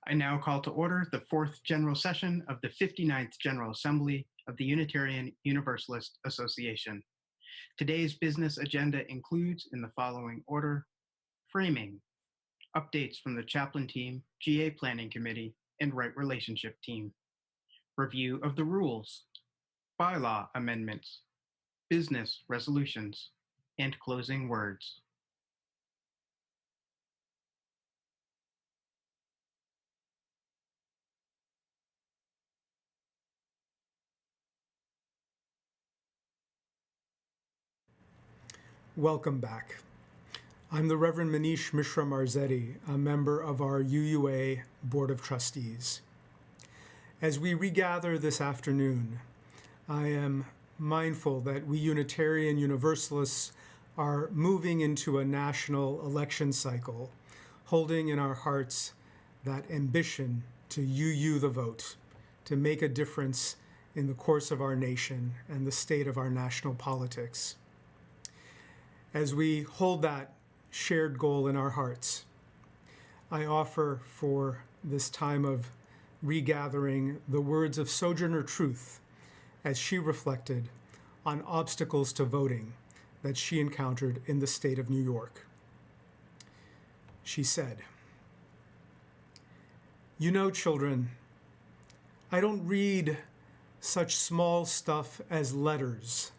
I now call to order the fourth general session of the 59th General Assembly of the Unitarian Universalist Association. Today's business agenda includes, in the following order, framing, updates from the Chaplain team, GA Planning Committee, and Right Relationship team, review of the rules, bylaw amendments, business resolutions, and closing words. Welcome back. I'm the Reverend Manish Mishra Marzetti, a member of our UUA Board of Trustees. As we regather this afternoon, I am mindful that we Unitarian Universalists are moving into a national election cycle, holding in our hearts that ambition to UU the vote, to make a difference in the course of our nation and the state of our national politics. As we hold that shared goal in our hearts, I offer for this time of regathering the words of Sojourner Truth as she reflected on obstacles to voting that she encountered in the state of New York. She said, "You know, children, I don't read such small stuff as letters.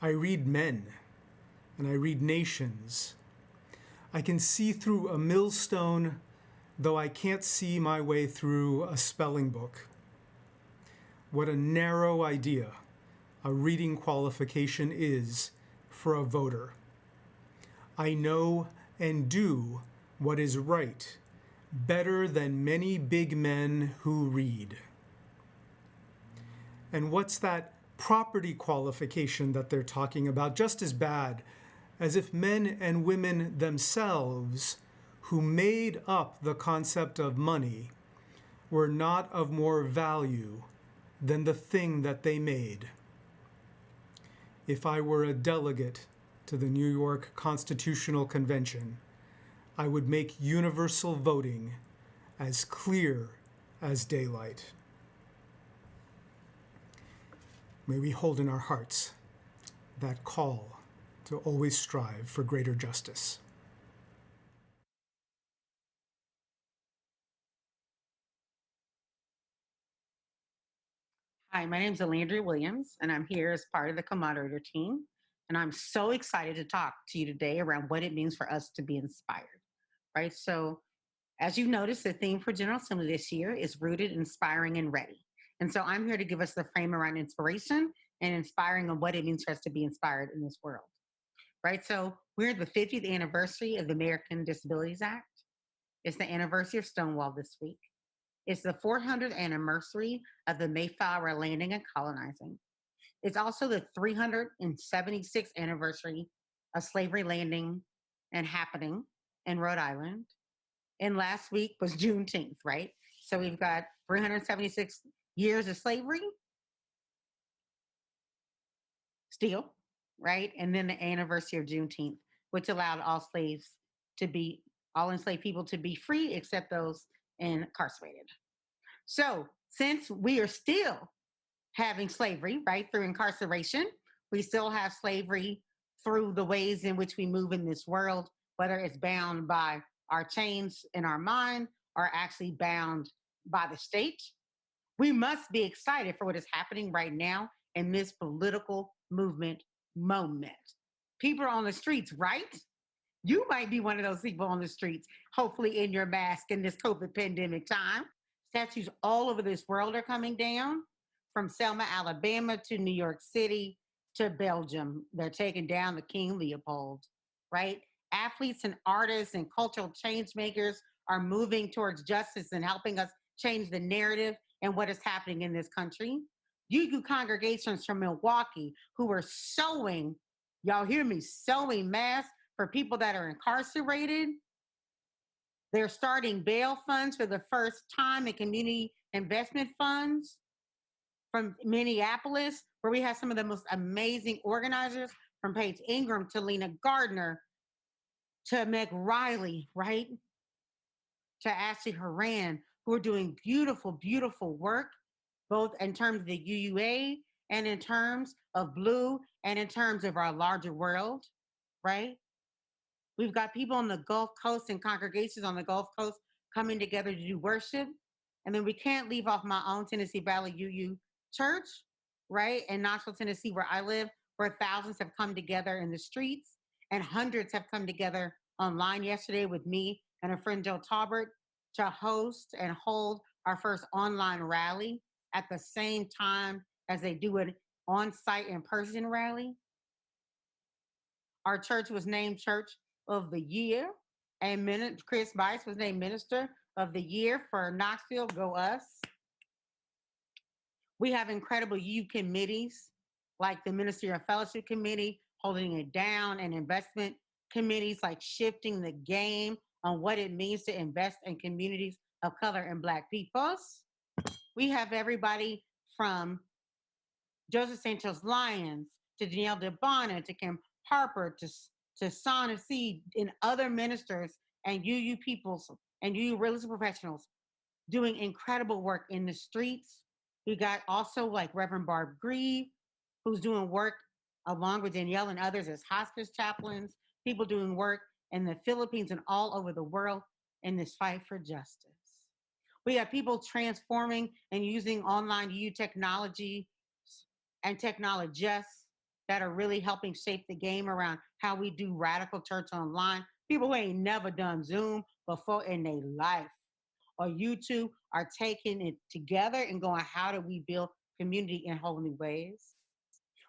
I read men. And I read nations. I can see through a millstone, though I can't see my way through a spelling book. What a narrow idea a reading qualification is for a voter. I know and do what is right better than many big men who read." And what's that property qualification that they're talking about? Just as bad as if men and women themselves, who made up the concept of money, were not of more value than the thing that they made. If I were a delegate to the New York Constitutional Convention, I would make universal voting as clear as daylight. May we hold in our hearts that call to always strive for greater justice. Hi, my name is Alandria Williams, and I'm here as part of the co-moderator team. And I'm so excited to talk to you today around what it means for us to be inspired, right? So as you've noticed, the theme for General Assembly this year is rooted, inspiring, and ready. And so I'm here to give us the frame around inspiration and inspiring on what it means for us to be inspired in this world, right? So we're at the 50th anniversary of the American Disabilities Act. It's the anniversary of Stonewall this week. It's the 400th anniversary of the Mayflower landing and colonizing. It's also the 376th anniversary of slavery landing and happening in Rhode Island. And last week was Juneteenth, right? So we've got 376 years of slavery still, right? And then the anniversary of Juneteenth, which allowed all enslaved people to be free, except those incarcerated. So since we are still having slavery, right, through incarceration, we still have slavery through the ways in which we move in this world, whether it's bound by our chains in our mind or actually bound by the state. We must be excited for what is happening right now in this political movement moment. People are on the streets, right? You might be one of those people on the streets, hopefully in your mask in this COVID pandemic time. Statues all over this world are coming down, from Selma, Alabama to New York City to Belgium. They're taking down the King Leopold, right? Athletes and artists and cultural change makers are moving towards justice and helping us change the narrative and what is happening in this country. UU congregations from Milwaukee who are sewing, y'all hear me, sewing masks for people that are incarcerated. They're starting bail funds for the first time in community investment funds from Minneapolis, where we have some of the most amazing organizers, from Paige Ingram to Lena Gardner to Meg Riley, right? To Ashley Horan, who are doing beautiful, beautiful work, both in terms of the UUA and in terms of Blue and in terms of our larger world, right? We've got people on the Gulf Coast and congregations on the Gulf Coast coming together to do worship. And then we can't leave off my own Tennessee Valley UU Church, right? In Knoxville, Tennessee, where I live, where thousands have come together in the streets and hundreds have come together online yesterday with me and a friend, Joe Taubert, to host and hold our first online rally at the same time as they do an on-site in-person rally. Our church was named Church of the Year, and Chris Bice was named Minister of the Year for Knoxville. Go us. We have incredible U committees like the Ministerial Fellowship Committee, holding it down, and investment committees like Shifting the Game on what it means to invest in communities of color and Black peoples. We have everybody from Joseph Santos Lyons to Danielle DeBona to Kim Harper to Sana Seed and other ministers and UU peoples and UU religious professionals doing incredible work in the streets. We got also like Reverend Barb Grieve, who's doing work along with Danielle and others as hospice chaplains, people doing work in the Philippines and all over the world in this fight for justice. We have people transforming and using online UU technology and technologists that are really helping shape the game around how we do radical church online. People who ain't never done Zoom before in their life or YouTube are taking it together and going, how do we build community in whole new ways?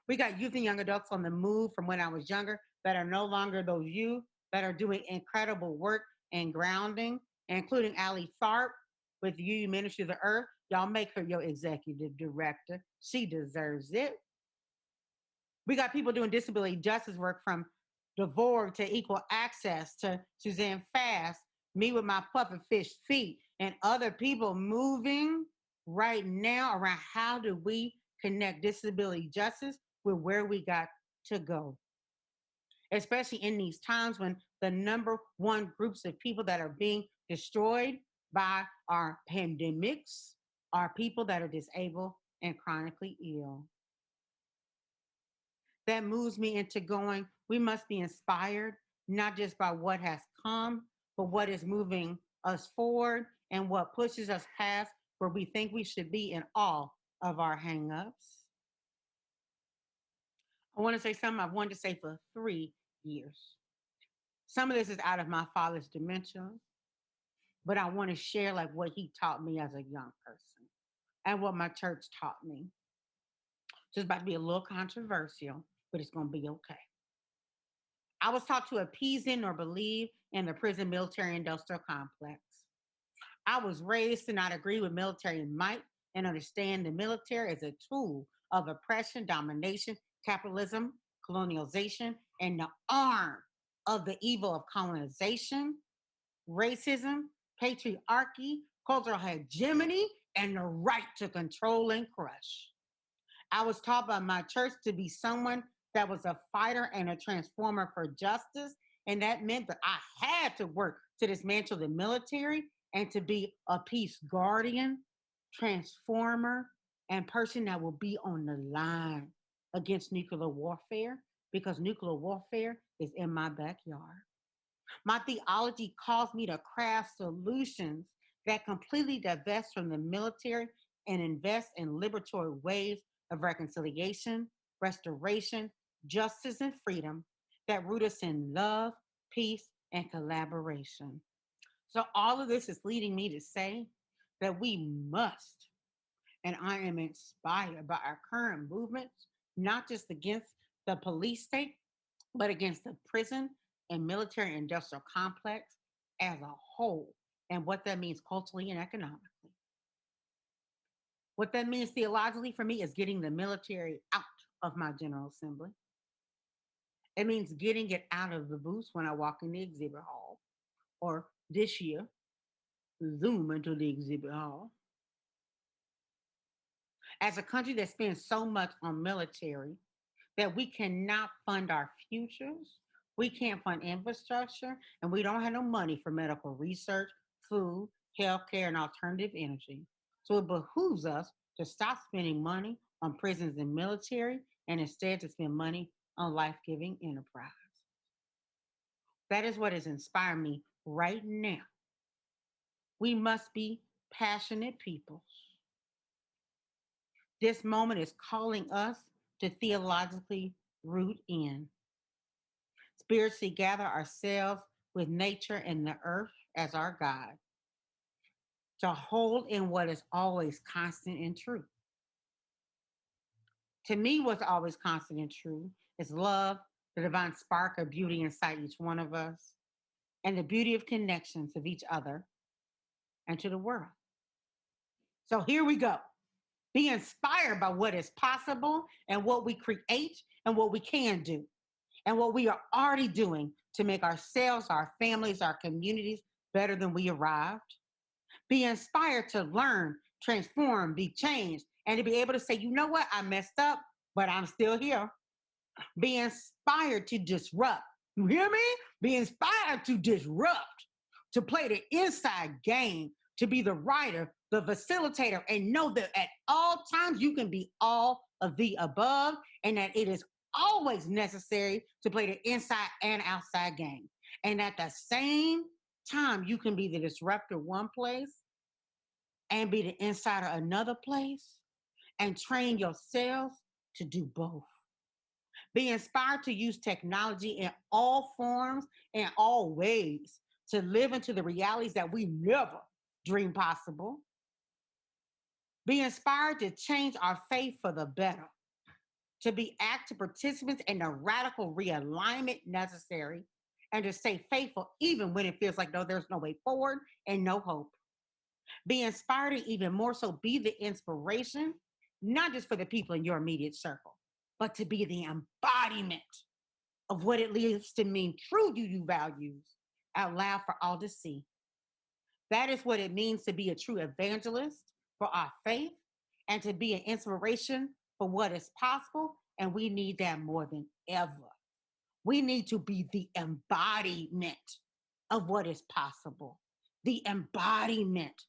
We got youth and young adults on the move from when I was younger that are no longer those youth that are doing incredible work and grounding, including Allie Tharp with UU Ministry of the Earth. Y'all make her your executive director. She deserves it. We got people doing disability justice work from DeVore to Equal Access to Suzanne Fast, me with my puppet fish feet, and other people moving right now around how do we connect disability justice with where we got to go. Especially in these times when the number one groups of people that are being destroyed by our pandemics are people that are disabled and chronically ill. That moves me into going, we must be inspired, not just by what has come, but what is moving us forward and what pushes us past where we think we should be in all of our hangups. I want to say something I've wanted to say for 3 years. Some of this is out of my father's dementia, but I want to share like what he taught me as a young person and what my church taught me. So it's about to be a little controversial, but it's going to be okay. I was taught to appease in or believe in the prison military industrial complex. I was raised to not agree with military might and understand the military as a tool of oppression, domination, capitalism, colonialization, and the arm of the evil of colonization, racism, patriarchy, cultural hegemony, and the right to control and crush. I was taught by my church to be someone that was a fighter and a transformer for justice. And that meant that I had to work to dismantle the military and to be a peace guardian, transformer, and person that will be on the line against nuclear warfare, because nuclear warfare is in my backyard. My theology caused me to craft solutions that completely divest from the military and invest in liberatory ways of reconciliation, restoration, justice, and freedom that root us in love, peace, and collaboration. So all of this is leading me to say that we must, and I am inspired by our current movements, not just against the police state, but against the prison and military industrial complex as a whole, and what that means culturally and economically. What that means theologically for me is getting the military out of my General Assembly. It means getting it out of the booth when I walk in the exhibit hall, or this year, Zoom into the exhibit hall. As a country that spends so much on military that we cannot fund our futures, we can't fund infrastructure, and we don't have no money for medical research, food, healthcare, and alternative energy. So it behooves us to stop spending money on prisons and military and instead to spend money on life-giving enterprise. That is what has inspired me right now. We must be passionate people. This moment is calling us to theologically root in, spiritually gather ourselves with nature and the earth as our guide, to hold in what is always constant and true. To me, what's always constant and true is love, the divine spark of beauty inside each one of us, and the beauty of connections of each other and to the world. So here we go. Be inspired by what is possible and what we create and what we can do and what we are already doing to make ourselves, our families, our communities better than we arrived. Be inspired to learn, transform, be changed, and to be able to say, you know what, I messed up, but I'm still here. Be inspired to disrupt. You hear me? Be inspired to disrupt, to play the inside game, to be the writer, the facilitator, and know that at all times you can be all of the above and that it is always necessary to play the inside and outside game. And at the same time, you can be the disruptor one place and be the insider another place and train yourselves to do both. Be inspired to use technology in all forms and all ways to live into the realities that we never dreamed possible. Be inspired to change our faith for the better, to be active participants in the radical realignment necessary, and to stay faithful even when it feels like no, there's no way forward and no hope. Be inspired to even more so be the inspiration, not just for the people in your immediate circle, but to be the embodiment of what it leads to mean true UU values out loud for all to see. That is what it means to be a true evangelist for our faith and to be an inspiration for what is possible. And we need that more than ever. We need to be the embodiment of what is possible, the embodiment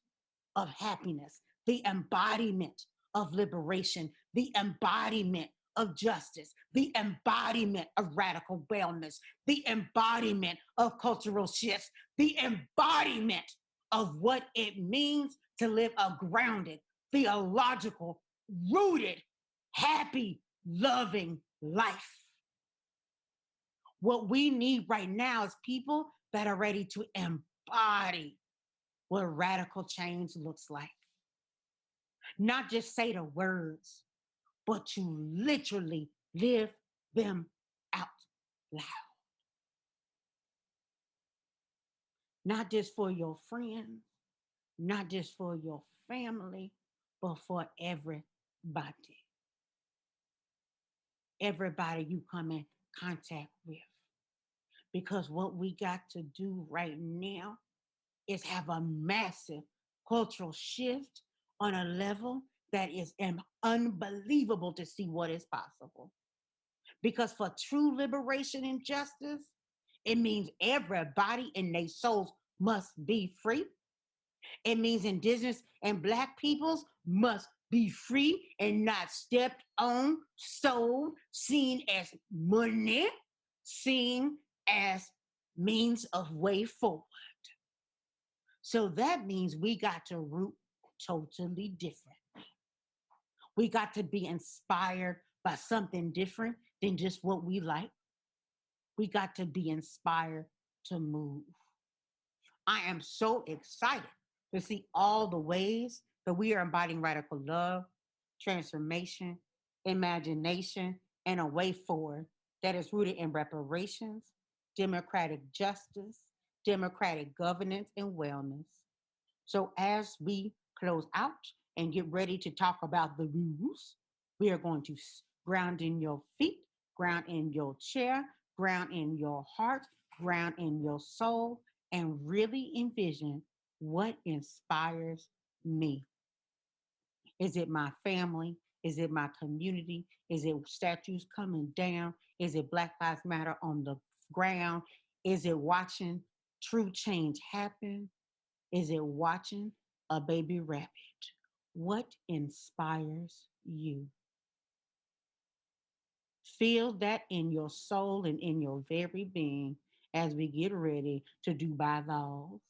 of happiness, the embodiment of liberation, the embodiment of justice, the embodiment of radical wellness, the embodiment of cultural shifts, the embodiment of what it means to live a grounded, theological, rooted, happy, loving life. What we need right now is people that are ready to embody what radical change looks like. Not just say the words, but to literally live them out loud. Not just for your friends, not just for your family, but for everybody. Everybody you come in contact with. Because what we got to do right now is have a massive cultural shift on a level that is unbelievable to see what is possible. Because for true liberation and justice, it means everybody in their souls must be free. It means Indigenous and Black peoples must be free and not stepped on, sold, seen as money, seen as means of way forward. So that means we got to root totally different. We got to be inspired by something different than just what we like. We got to be inspired to move. I am so excited to see all the ways that we are embodying radical love, transformation, imagination, and a way forward that is rooted in reparations, democratic justice, democratic governance, and wellness. So as we close out and get ready to talk about the rules, we are going to ground in your feet, ground in your chair, ground in your heart, ground in your soul, and really envision what inspires me. Is it my family? Is it my community? Is it statues coming down? Is it Black Lives Matter on the ground? Is it watching true change happen? Is it watching a baby rabbit? What inspires you? Feel that in your soul and in your very being as we get ready to do bylaws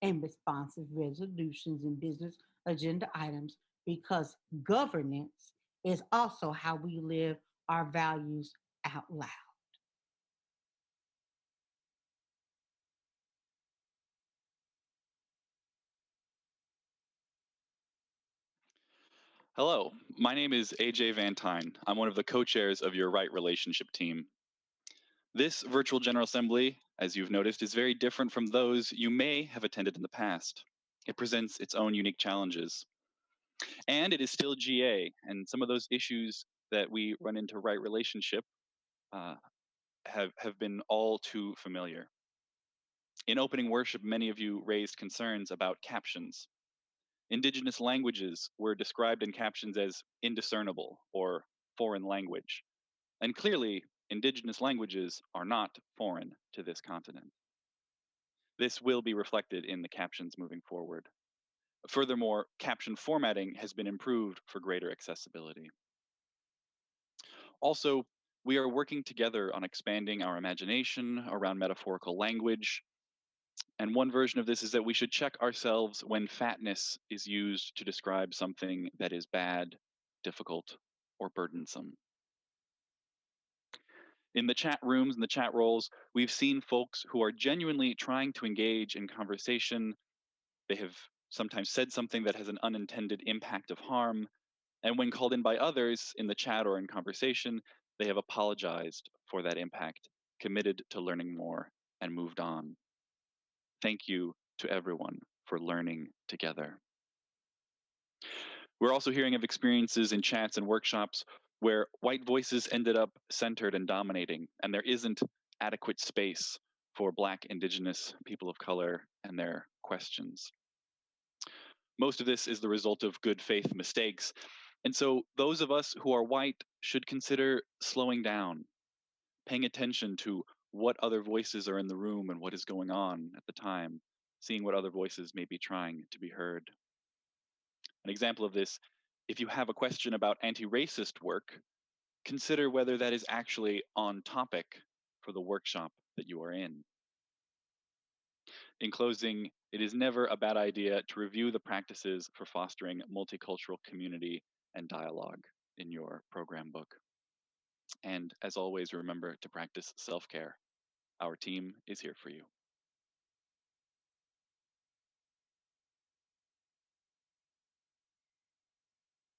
and responsive resolutions and business agenda items, because governance is also how we live our values out loud. Hello, my name is AJ Van Tyne. I'm one of the co-chairs of your Right Relationship team. This virtual General Assembly, as you've noticed, is very different from those you may have attended in the past. It presents its own unique challenges. And it is still GA, and some of those issues that we run into Right Relationship have been all too familiar. In opening worship, many of you raised concerns about captions. Indigenous languages were described in captions as indiscernible or foreign language. And clearly, Indigenous languages are not foreign to this continent. This will be reflected in the captions moving forward. Furthermore, caption formatting has been improved for greater accessibility. Also, we are working together on expanding our imagination around metaphorical language. And one version of this is that we should check ourselves when fatness is used to describe something that is bad, difficult, or burdensome. In the chat rooms and the chat roles, we've seen folks who are genuinely trying to engage in conversation. They have sometimes said something that has an unintended impact of harm. And when called in by others in the chat or in conversation, they have apologized for that impact, committed to learning more, and moved on. Thank you to everyone for learning together. We're also hearing of experiences in chats and workshops where white voices ended up centered and dominating, and there isn't adequate space for Black, Indigenous, people of color, and their questions. Most of this is the result of good faith mistakes. And so those of us who are white should consider slowing down, paying attention to what other voices are in the room and what is going on at the time, seeing what other voices may be trying to be heard. An example of this, if you have a question about anti-racist work, consider whether that is actually on topic for the workshop that you are in. In closing, it is never a bad idea to review the practices for fostering multicultural community and dialogue in your program book. And as always, remember to practice self-care. Our team is here for you.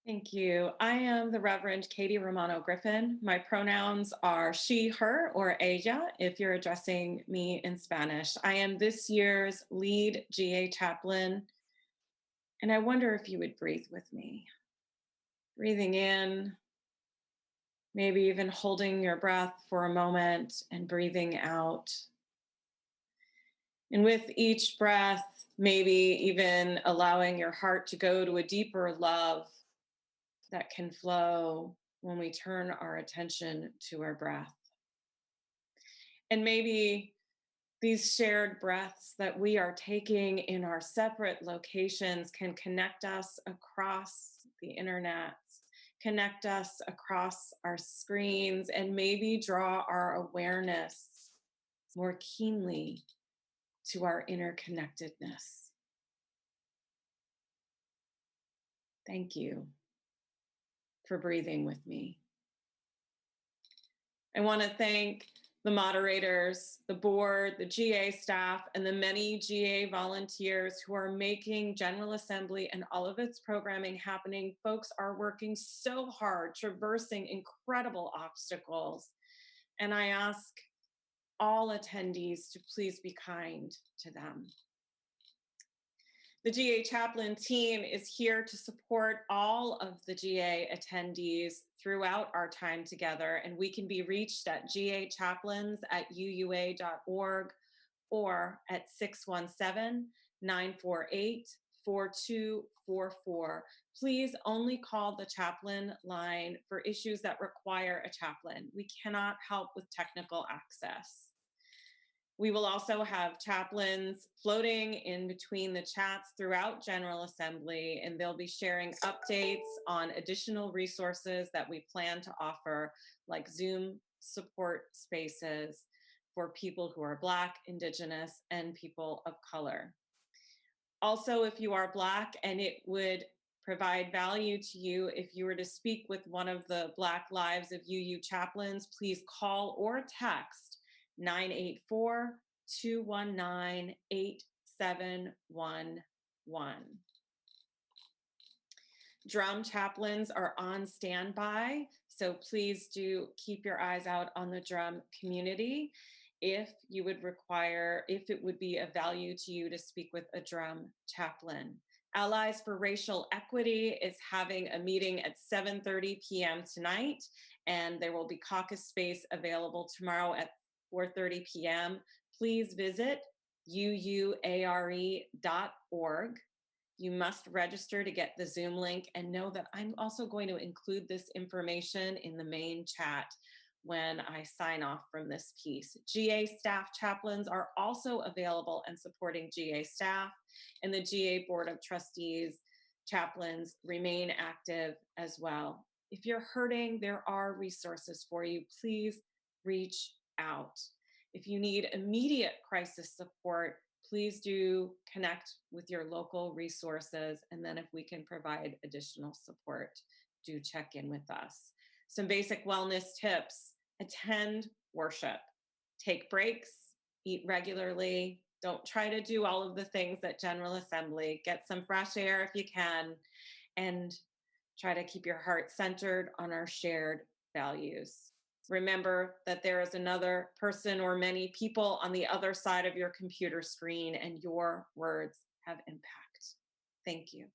Thank you. I am the Reverend Katie Romano Griffin. My pronouns are she, her, or ella, if you're addressing me in Spanish. I am this year's lead GA chaplain, and I wonder if you would breathe with me. Breathing in, maybe even holding your breath for a moment, and breathing out. And with each breath, maybe even allowing your heart to go to a deeper love that can flow when we turn our attention to our breath. And maybe these shared breaths that we are taking in our separate locations can connect us across the internet, connect us across our screens, and maybe draw our awareness more keenly to our interconnectedness. Thank you for breathing with me. I want to thank the moderators, the board, the GA staff, and the many GA volunteers who are making General Assembly and all of its programming happening. Folks are working so hard, traversing incredible obstacles. And I ask all attendees to please be kind to them. The GA Chaplain team is here to support all of the GA attendees throughout our time together, and we can be reached at gachaplains@uua.org or at 617-948-4244. Please only call the chaplain line for issues that require a chaplain. We cannot help with technical access. We will also have chaplains floating in between the chats throughout General Assembly, and they'll be sharing updates on additional resources that we plan to offer, like Zoom support spaces for people who are Black, Indigenous, and people of color. Also, if you are Black and it would provide value to you if you were to speak with one of the Black Lives of UU chaplains, please call or text 984-219-8711. Drum chaplains are on standby, so please do keep your eyes out on the drum community if it would be of value to you to speak with a drum chaplain. Allies for Racial Equity is having a meeting at 7:30 p.m. tonight, and there will be caucus space available tomorrow at 4:30 p.m. Please visit uuare.org. You must register to get the Zoom link, and know that I'm also going to include this information in the main chat when I sign off from this piece. GA staff chaplains are also available and supporting GA staff, and the GA Board of Trustees chaplains remain active as well. If you're hurting, there are resources for you. Please reach out. If you need immediate crisis support, please do connect with your local resources, and then if we can provide additional support, do check in with us. Some basic wellness tips: attend worship, take breaks, eat regularly. Don't try to do all of the things at General Assembly. Get some fresh air if you can, and try to keep your heart centered on our shared values. Remember that there is another person or many people on the other side of your computer screen, and your words have impact. Thank you.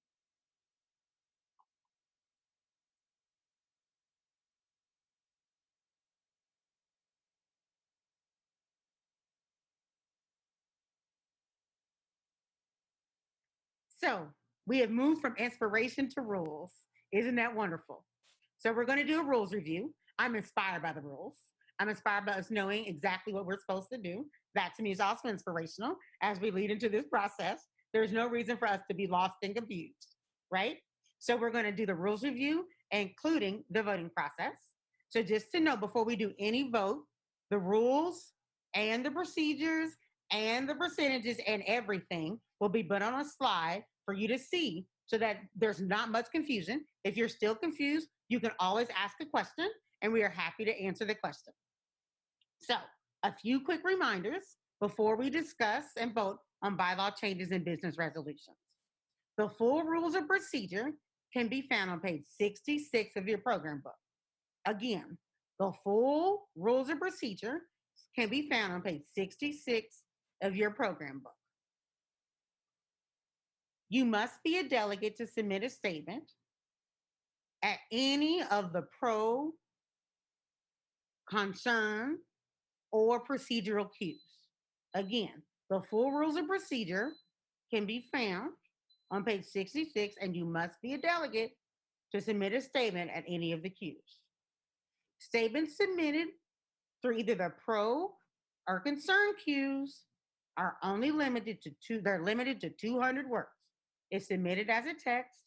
So we have moved from inspiration to rules. Isn't that wonderful? So we're going to do a rules review. I'm inspired by the rules. I'm inspired by us knowing exactly what we're supposed to do. That to me is also inspirational as we lead into this process. There's no reason for us to be lost and confused, right? So we're going to do the rules review, including the voting process. So just to know, before we do any vote, the rules and the procedures and the percentages and everything will be put on a slide for you to see, so that there's not much confusion. If you're still confused, you can always ask a question, and we are happy to answer the question. So a few quick reminders before we discuss and vote on bylaw changes and business resolutions. The full rules of procedure can be found on page 66 of your program book. Again, the full rules of procedure can be found on page 66 of your program book. You must be a delegate to submit a statement at any of the pro, concern, or procedural cues. Again, the full rules of procedure can be found on page 66, and you must be a delegate to submit a statement at any of the cues. Statements submitted through either the pro or concern cues are only limited to 200 words. It's submitted as a text,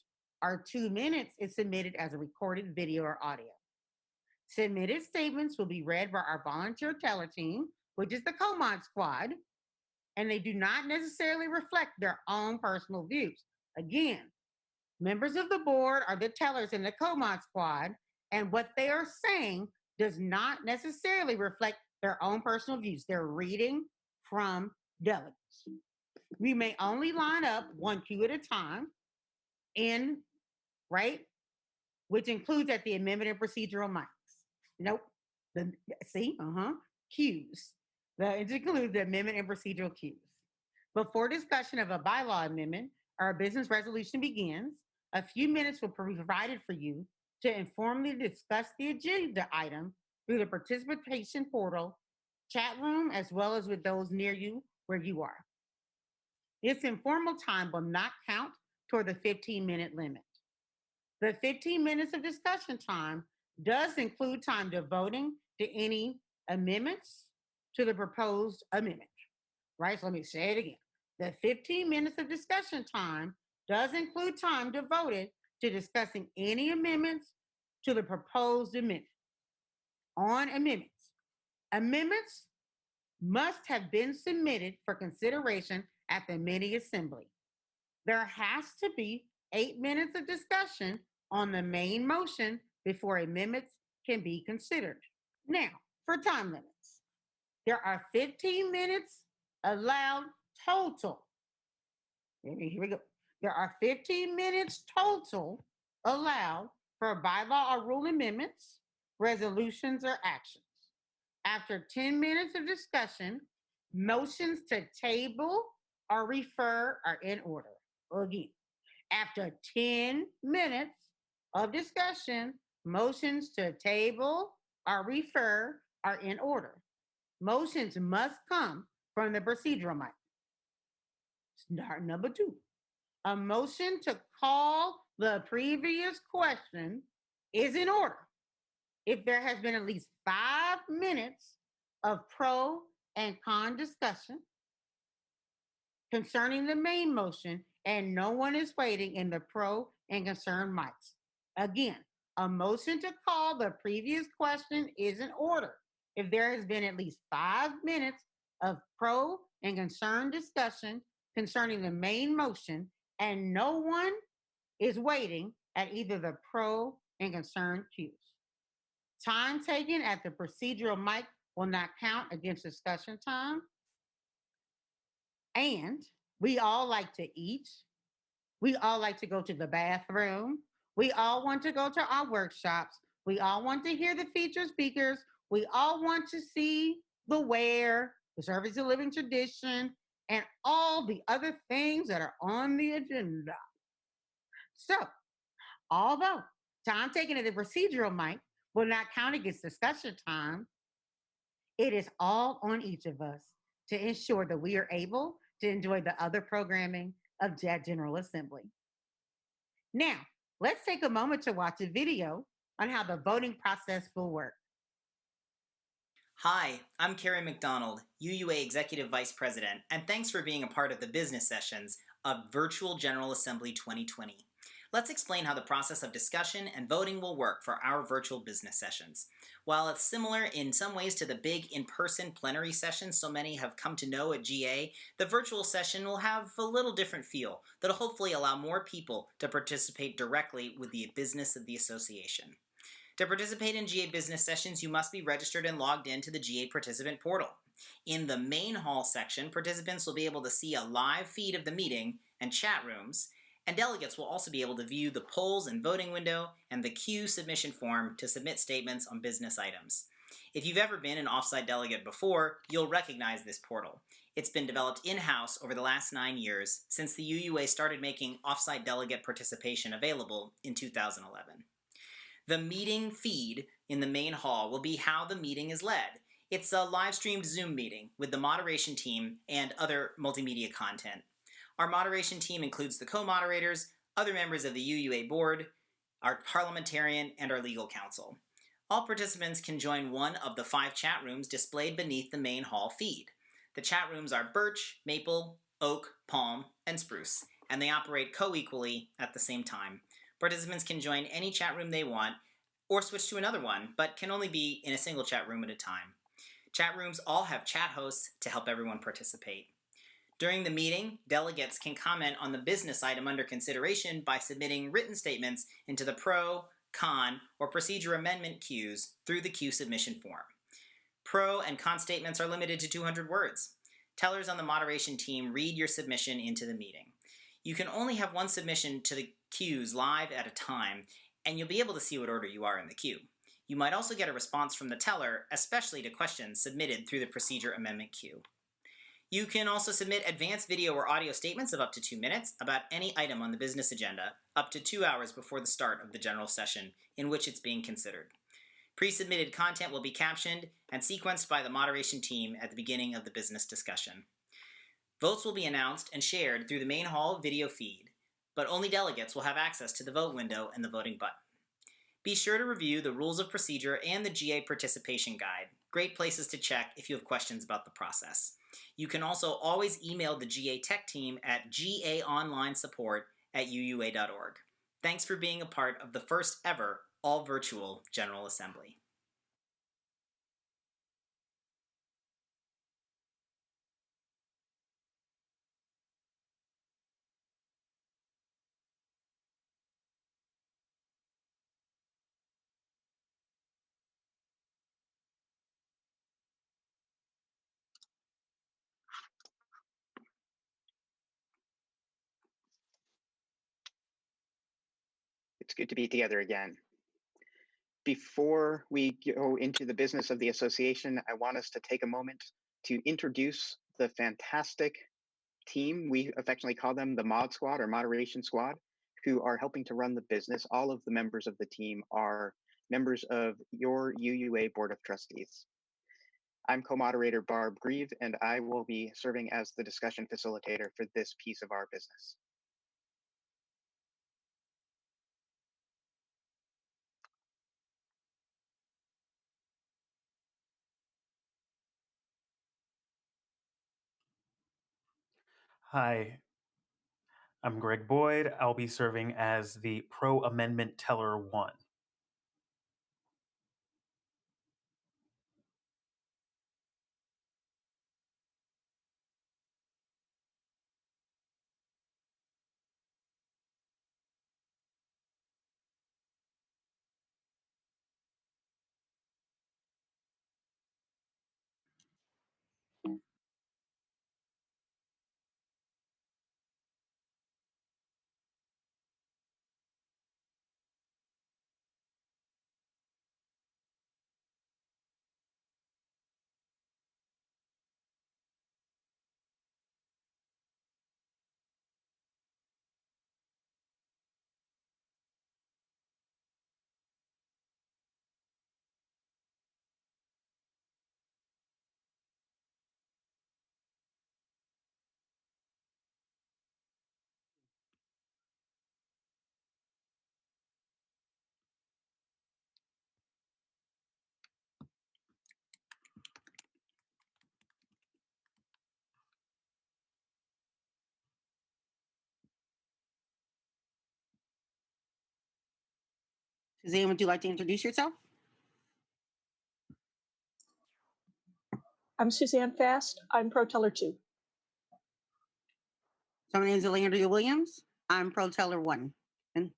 or 2 minutes is submitted as a recorded video or audio. Submitted statements will be read by our volunteer teller team, which is the COMOD squad, and they do not necessarily reflect their own personal views. Again, members of the board are the tellers in the COMOD squad, and what they are saying does not necessarily reflect their own personal views. They're reading from delegates. We may only line up one cue at a time right? Which includes at the amendment and procedural mics. Nope. Cues. It includes the amendment and procedural cues. Before discussion of a bylaw amendment or a business resolution begins, a few minutes will be provided for you to informally discuss the agenda item through the participation portal, chat room, as well as with those near you where you are. This informal time will not count toward the 15-minute limit. The 15 minutes of discussion time does include time to voting to any amendments to the proposed amendment. right? So let me say it again. The 15 minutes of discussion time does include time devoted to discussing any amendments to the proposed amendment. On amendments, amendments must have been submitted for consideration at the mini assembly. There has to be 8 minutes of discussion on the main motion before amendments can be considered. Now, for time limits, there are 15 minutes allowed total. Here we go. There are 15 minutes total allowed for bylaw or rule amendments, resolutions, or actions. After 10 minutes of discussion, motions to table or refer are in order. Again, after 10 minutes of discussion, motions to table or refer are in order. Motions must come from the procedural mic. Start number 2. A motion to call the previous question is in order if there has been at least 5 minutes of pro and con discussion concerning the main motion and no one is waiting in the pro and concern mics. Again, a motion to call the previous question is in order if there has been at least 5 minutes of pro and concern discussion concerning the main motion and no one is waiting at either the pro and concern queues. Time taken at the procedural mic will not count against discussion time. And we all like to eat. We all like to go to the bathroom. We all want to go to our workshops. We all want to hear the featured speakers. We all want to see the where, the service of living tradition, and all the other things that are on the agenda. So, although time taken at the procedural mic will not count against discussion time, it is all on each of us to ensure that we are able to enjoy the other programming of that General Assembly. Now, let's take a moment to watch a video on how the voting process will work. Hi, I'm Carrie McDonald, UUA Executive Vice President, and thanks for being a part of the business sessions of Virtual General Assembly 2020. Let's explain how the process of discussion and voting will work for our virtual business sessions. While it's similar in some ways to the big in-person plenary sessions so many have come to know at GA, the virtual session will have a little different feel that'll hopefully allow more people to participate directly with the business of the association. To participate in GA business sessions, you must be registered and logged into the GA participant portal. In the main hall section, participants will be able to see a live feed of the meeting and chat rooms, and delegates will also be able to view the polls and voting window and the queue submission form to submit statements on business items. If you've ever been an offsite delegate before, you'll recognize this portal. It's been developed in-house over the last 9 years since the UUA started making offsite delegate participation available in 2011. The meeting feed in the main hall will be how the meeting is led. It's a live-streamed Zoom meeting with the moderation team and other multimedia content. Our moderation team includes the co-moderators, other members of the UUA board, our parliamentarian, and our legal counsel. All participants can join one of the 5 chat rooms displayed beneath the main hall feed. The chat rooms are birch, maple, oak, palm, and spruce, and they operate co-equally at the same time. Participants can join any chat room they want or switch to another one, but can only be in a single chat room at a time. Chat rooms all have chat hosts to help everyone participate. During the meeting, delegates can comment on the business item under consideration by submitting written statements into the pro, con, or procedure amendment queues through the queue submission form. Pro and con statements are limited to 200 words. Tellers on the moderation team read your submission into the meeting. You can only have one submission to the queues live at a time, and you'll be able to see what order you are in the queue. You might also get a response from the teller, especially to questions submitted through the procedure amendment queue. You can also submit advanced video or audio statements of up to 2 minutes about any item on the business agenda, up to 2 hours before the start of the general session in which it's being considered. Pre-submitted content will be captioned and sequenced by the moderation team at the beginning of the business discussion. Votes will be announced and shared through the main hall video feed, but only delegates will have access to the vote window and the voting button. Be sure to review the rules of procedure and the GA participation guide, great places to check if you have questions about the process. You can also always email the GA Tech team at gaonlinesupport@uua.org. Thanks for being a part of the first ever all-virtual General Assembly. It's good to be together again. Before we go into the business of the association, I want us to take a moment to introduce the fantastic team. We affectionately call them the Mod Squad or Moderation Squad, who are helping to run the business. All of the members of the team are members of your UUA Board of Trustees. I'm co-moderator Barb Grieve, and I will be serving as the discussion facilitator for this piece of our business. Hi, I'm Greg Boyd. I'll be serving as the Pro Amendment Teller 1. Suzanne, would you like to introduce yourself? I'm Suzanne Fast. I'm Pro Teller 2. So my name is Alandria Williams. I'm Pro Teller 1. And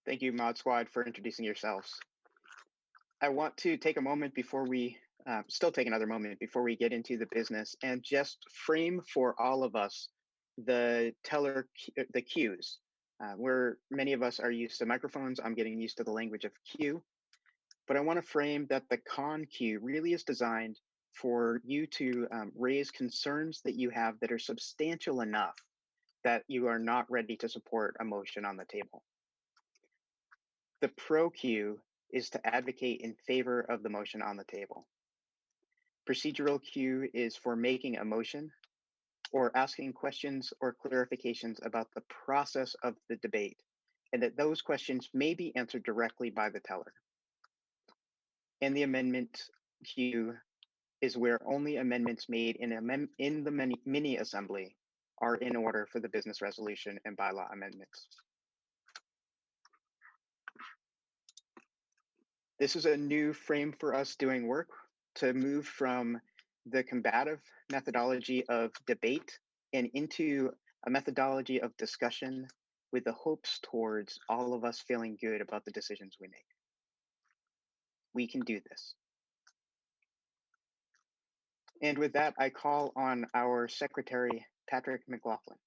Thank you, Mod Squad, for introducing yourselves. I want to take a moment before we, still take another moment before we get into the business and just frame for all of us the cues. Where many of us are used to microphones, I'm getting used to the language of cue. But I want to frame that the con cue really is designed for you to raise concerns that you have that are substantial enough that you are not ready to support a motion on the table. The pro cue is to advocate in favor of the motion on the table. Procedural cue is for making a motion or asking questions or clarifications about the process of the debate, and that those questions may be answered directly by the teller. And the amendment cue is where only amendments made in the mini assembly are in order for the business resolution and bylaw amendments. This is a new frame for us doing work to move from the combative methodology of debate and into a methodology of discussion with the hopes towards all of us feeling good about the decisions we make. We can do this. And with that, I call on our secretary, Patrick McLaughlin.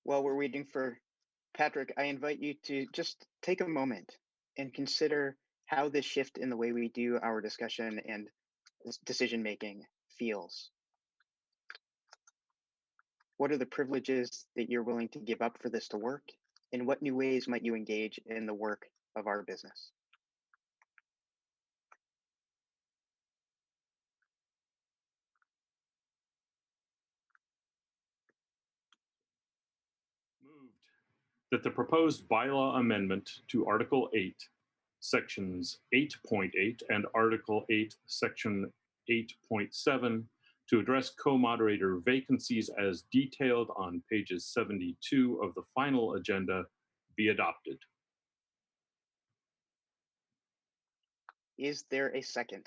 While we're waiting for Patrick, I invite you to just take a moment and consider how this shift in the way we do our discussion and decision making feels. What are the privileges that you're willing to give up for this to work? And what new ways might you engage in the work of our business? Moved that the proposed bylaw amendment to Article 8, Sections 8.8 and Article 8, Section 8.7 to address co-moderator vacancies as detailed on pages 72 of the final agenda be adopted. Is there a second?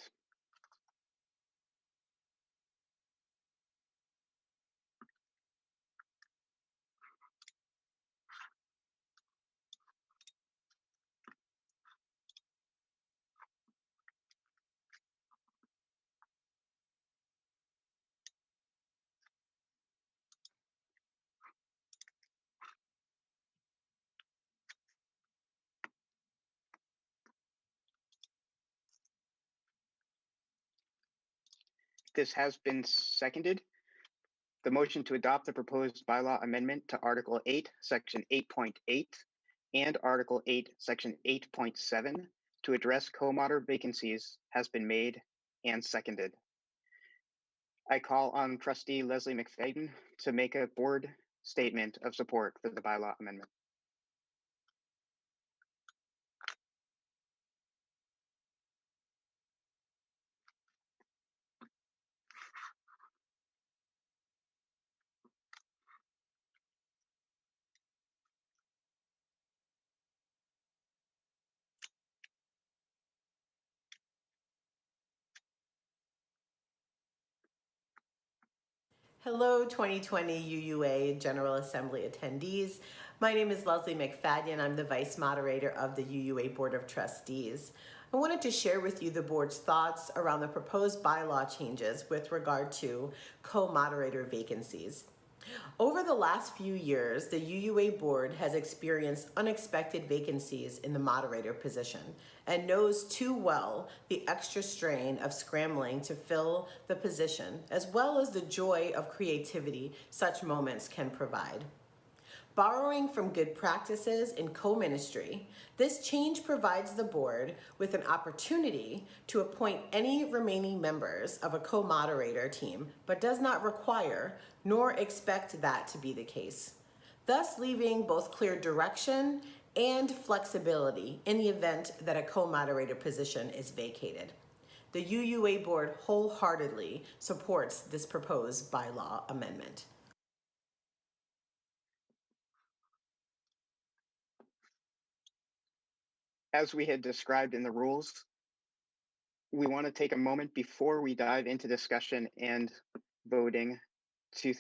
This has been seconded. The motion to adopt the proposed bylaw amendment to Article 8, Section 8.8 and Article 8, Section 8.7 to address co-moderator vacancies has been made and seconded. I call on Trustee Leslie McFadden to make a board statement of support for the bylaw amendment. Hello, 2020 UUA General Assembly attendees. My name is Leslie McFadden. I'm the Vice Moderator of the UUA Board of Trustees. I wanted to share with you the board's thoughts around the proposed bylaw changes with regard to co-moderator vacancies. Over the last few years, the UUA board has experienced unexpected vacancies in the moderator position and knows too well the extra strain of scrambling to fill the position, as well as the joy of creativity such moments can provide. Borrowing from good practices in co-ministry, this change provides the board with an opportunity to appoint any remaining members of a co-moderator team, but does not require nor expect that to be the case, thus leaving both clear direction and flexibility in the event that a co-moderator position is vacated. The UUA board wholeheartedly supports this proposed bylaw amendment. As we had described in the rules, we want to take a moment before we dive into discussion and voting to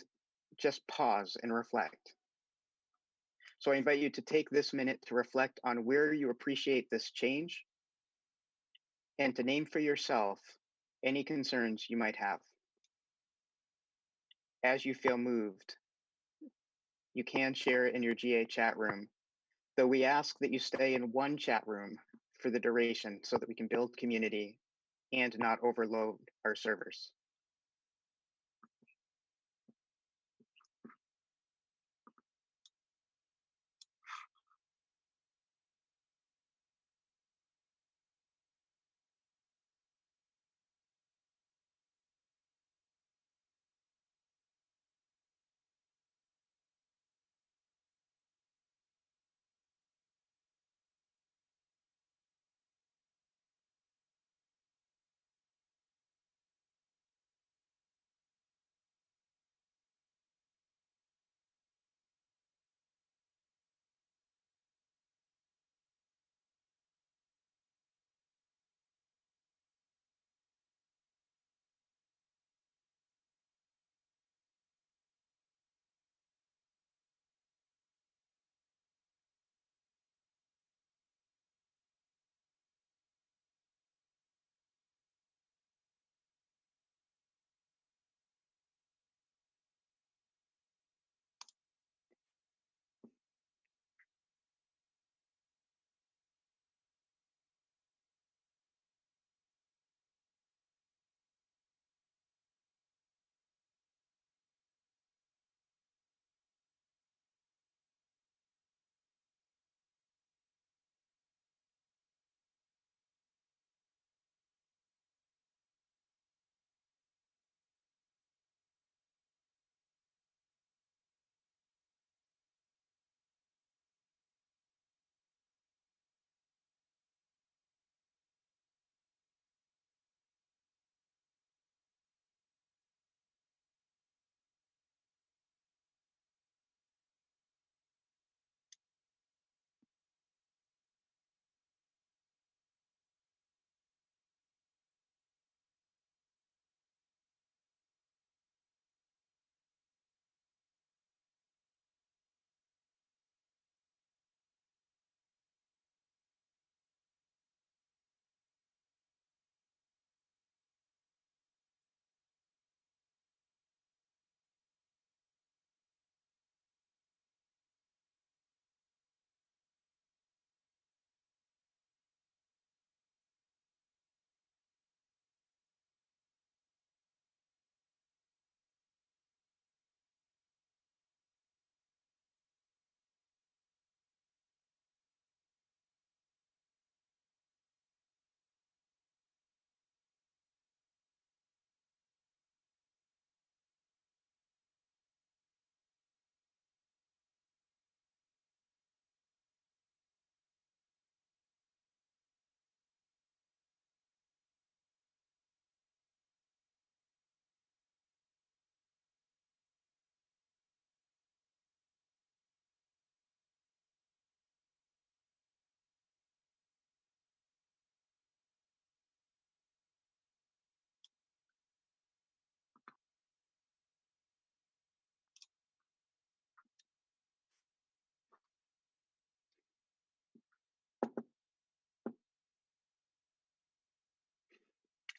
just pause and reflect. So I invite you to take this minute to reflect on where you appreciate this change and to name for yourself any concerns you might have. As you feel moved, you can share in your GA chat room, though we ask that you stay in one chat room for the duration so that we can build community and not overload our servers.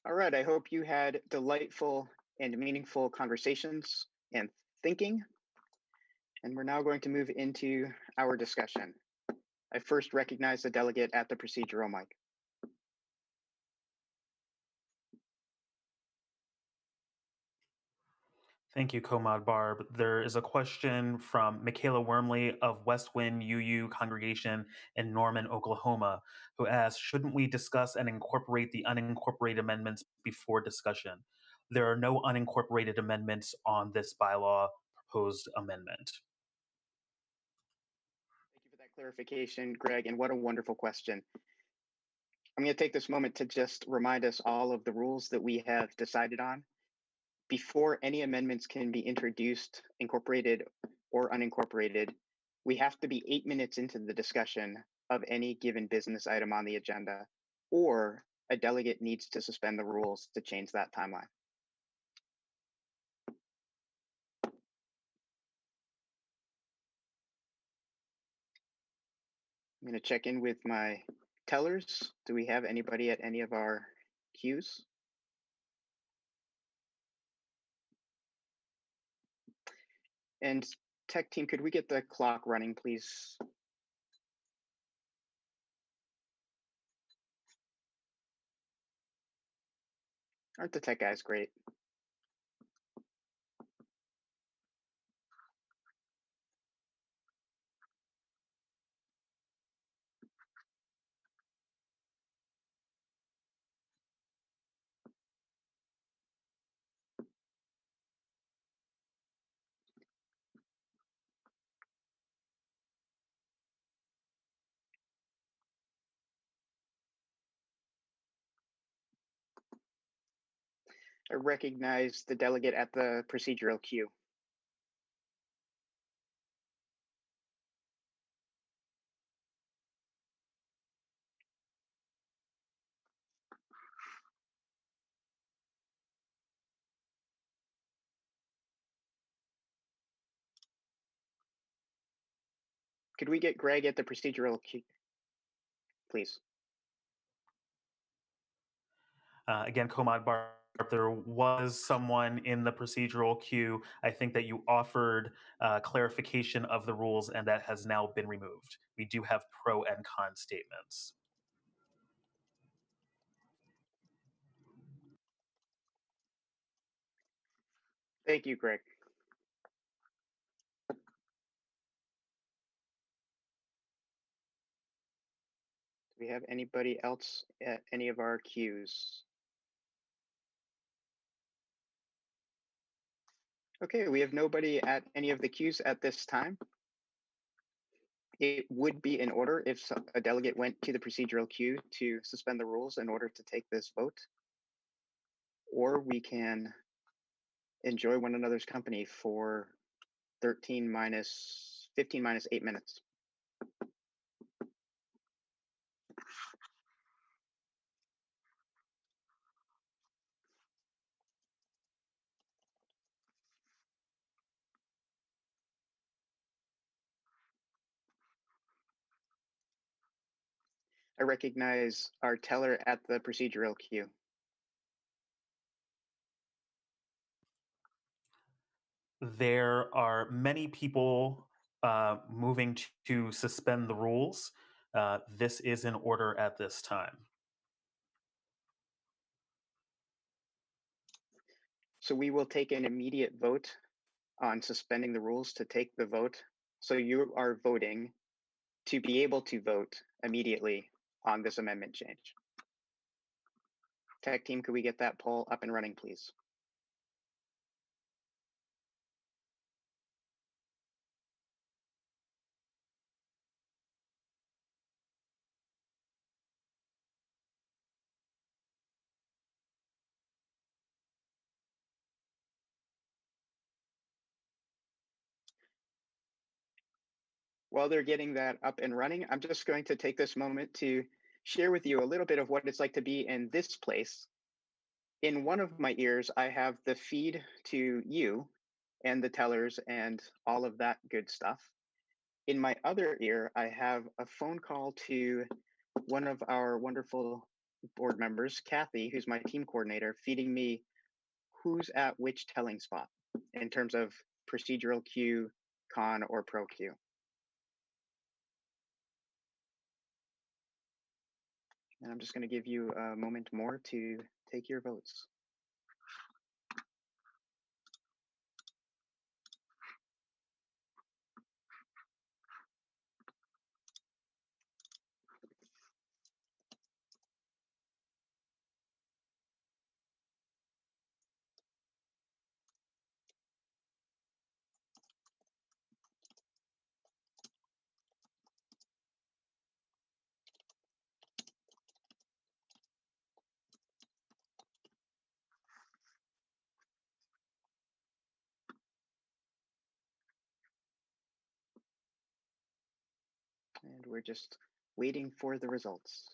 All right, I hope you had delightful and meaningful conversations and thinking. And we're now going to move into our discussion. I first recognize the delegate at the procedural mic. Thank you, Comad Barb. There is a question from Michaela Wormley of West Wind UU Congregation in Norman, Oklahoma, who asks, shouldn't we discuss and incorporate the unincorporated amendments before discussion? There are no unincorporated amendments on this bylaw proposed amendment. Thank you for that clarification, Greg, and what a wonderful question. I'm going to take this moment to just remind us all of the rules that we have decided on. Before any amendments can be introduced, incorporated, or unincorporated, we have to be 8 minutes into the discussion of any given business item on the agenda, or a delegate needs to suspend the rules to change that timeline. I'm going to check in with my tellers. Do we have anybody at any of our queues? And tech team, could we get the clock running, please? Aren't the tech guys great? I recognize the delegate at the procedural queue. Could we get Greg at the procedural queue, please? Again, Comad Barb, there was someone in the procedural queue. I think that you offered clarification of the rules, and that has now been removed. We do have pro and con statements. Thank you, Greg. Do we have anybody else at any of our queues? Okay, we have nobody at any of the queues at this time. It would be in order if a delegate went to the procedural queue to suspend the rules in order to take this vote, or we can enjoy one another's company for 15 minus 8 minutes. I recognize our teller at the procedural queue. There are many people moving to suspend the rules. This is in order at this time. So we will take an immediate vote on suspending the rules to take the vote. So you are voting to be able to vote immediately on this amendment change. Tech team, could we get that poll up and running, please? While they're getting that up and running, I'm just going to take this moment to share with you a little bit of what it's like to be in this place. In one of my ears, I have the feed to you and the tellers and all of that good stuff. In my other ear, I have a phone call to one of our wonderful board members, Kathy, who's my team coordinator, feeding me who's at which telling spot in terms of procedural cue, con, or pro cue. And I'm just going to give you a moment more to take your votes. And we're just waiting for the results.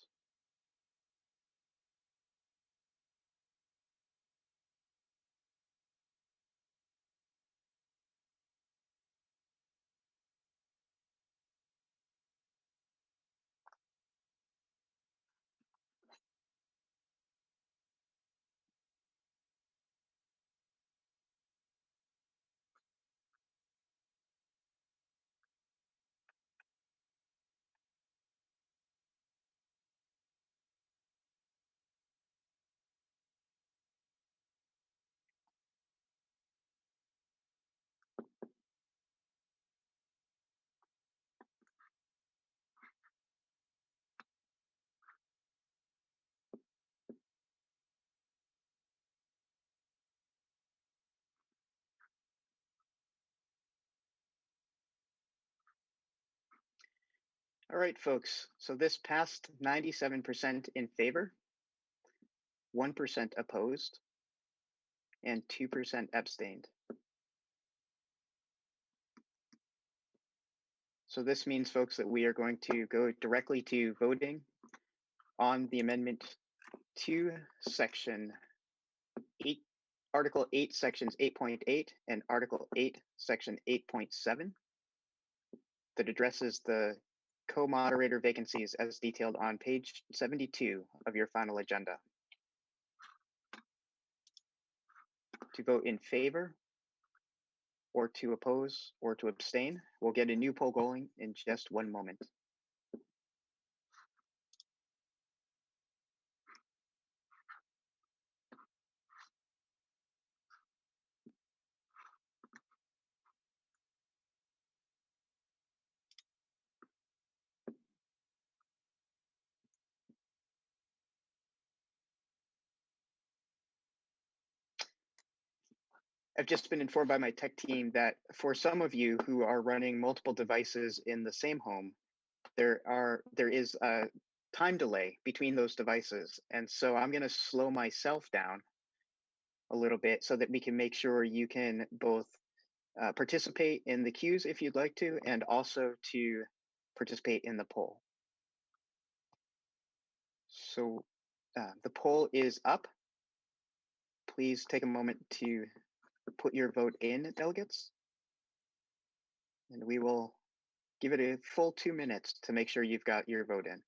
All right, folks. So this passed 97% in favor, 1% opposed, and 2% abstained. So this means, folks, that we are going to go directly to voting on the amendment to Section 8, Article 8, Sections 8.8 and Article 8, Section 8.7 that addresses the co-moderator vacancies as detailed on page 72 of your final agenda. To vote in favor, or to oppose, or to abstain, we'll get a new poll going in just one moment. I've just been informed by my tech team that for some of you who are running multiple devices in the same home, there is a time delay between those devices. And so I'm going to slow myself down a little bit so that we can make sure you can both participate in the queues if you'd like to, and also to participate in the poll. So the poll is up. Please take a moment to put your vote in, delegates. And we will give it a full 2 minutes to make sure you've got your vote in.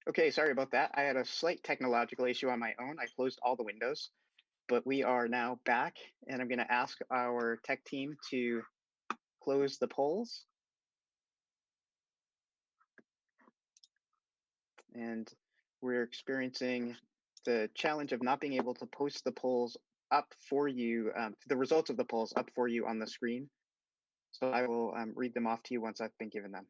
Okay, sorry about that. I had a slight technological issue on my own. I closed all the windows, but we are now back, and I'm going to ask our tech team to close the polls. And we're experiencing the challenge of not being able to post the polls up for you, the results of the polls up for you on the screen. So I will read them off to you once I've been given them.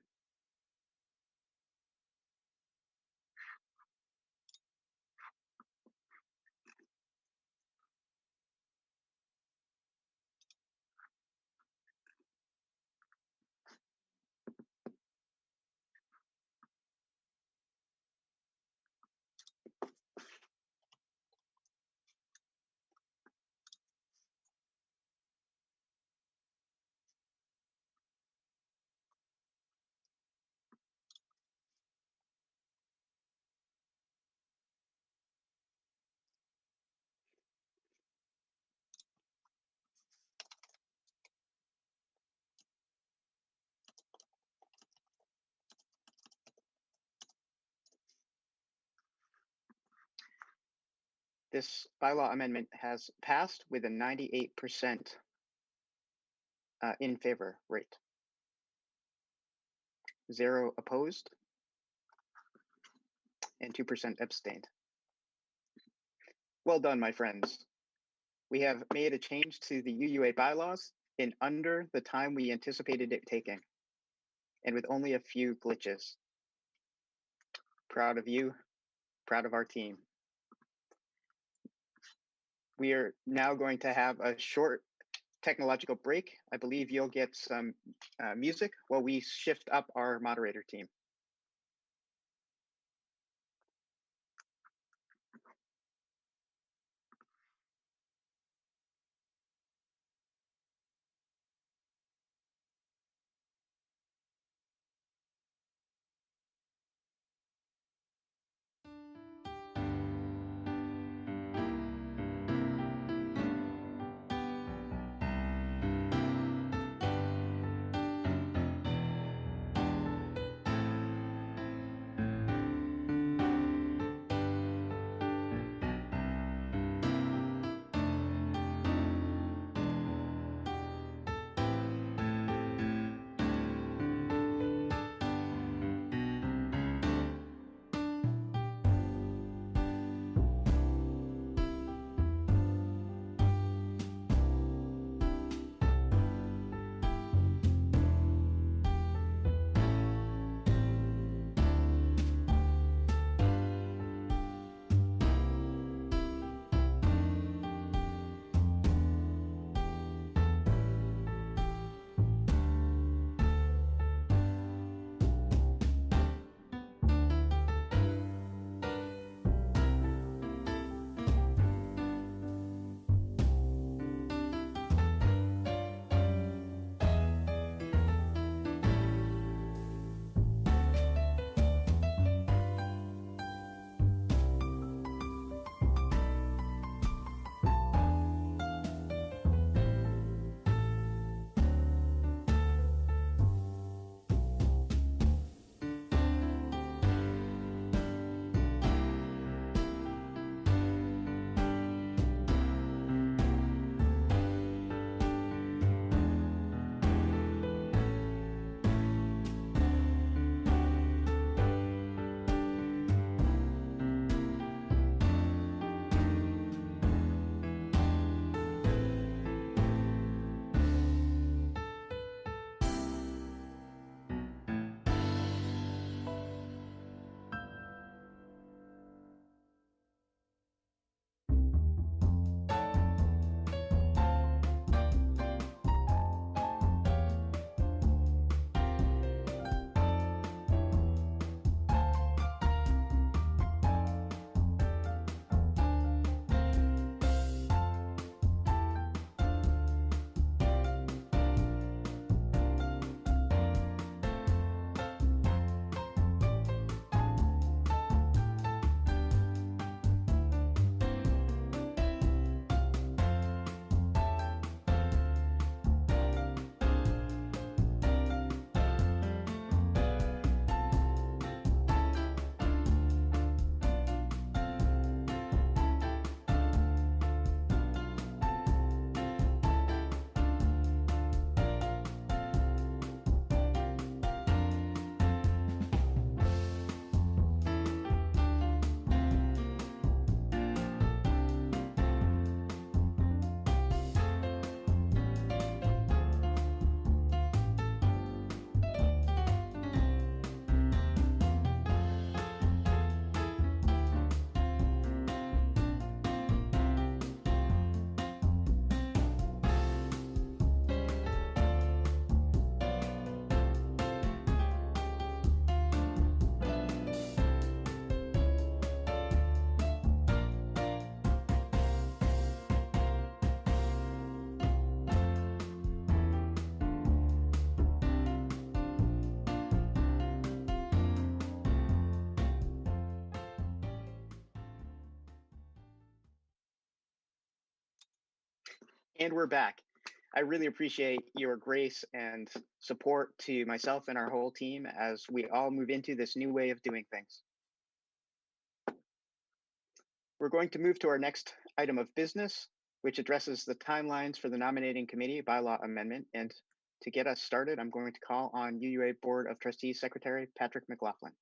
This bylaw amendment has passed with a 98% in favor rate. 0 opposed, and 2% abstained. Well done, my friends. We have made a change to the UUA bylaws in under the time we anticipated it taking, and with only a few glitches. Proud of you, proud of our team. We are now going to have a short technological break. I believe you'll get some music while we shift up our moderator team. And we're back. I really appreciate your grace and support to myself and our whole team as we all move into this new way of doing things. We're going to move to our next item of business, which addresses the timelines for the nominating committee bylaw amendment. And to get us started, I'm going to call on UUA Board of Trustees Secretary Patrick McLaughlin.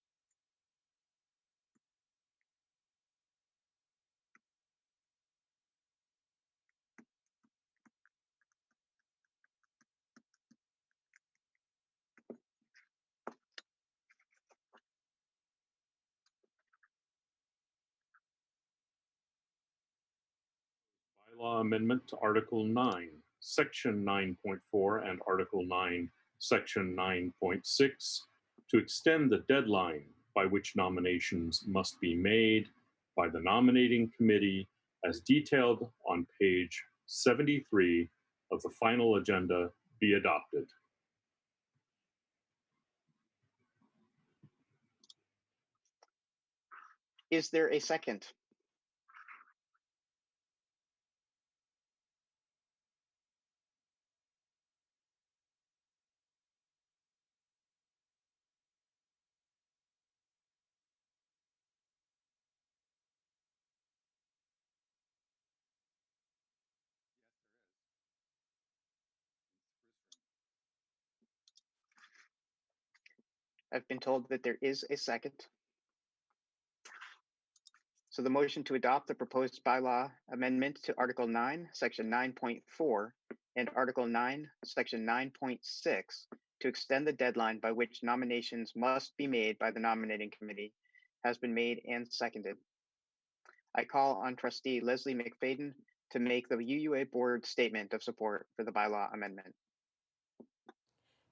Bylaw amendment to Article 9, Section 9.4 and Article 9, Section 9.6 to extend the deadline by which nominations must be made by the nominating committee as detailed on page 73 of the final agenda be adopted. Is there a second? I've been told that there is a second. So the motion to adopt the proposed bylaw amendment to Article 9, Section 9.4 and Article 9, Section 9.6 to extend the deadline by which nominations must be made by the nominating committee has been made and seconded. I call on Trustee Leslie McFadden to make the UUA Board statement of support for the bylaw amendment.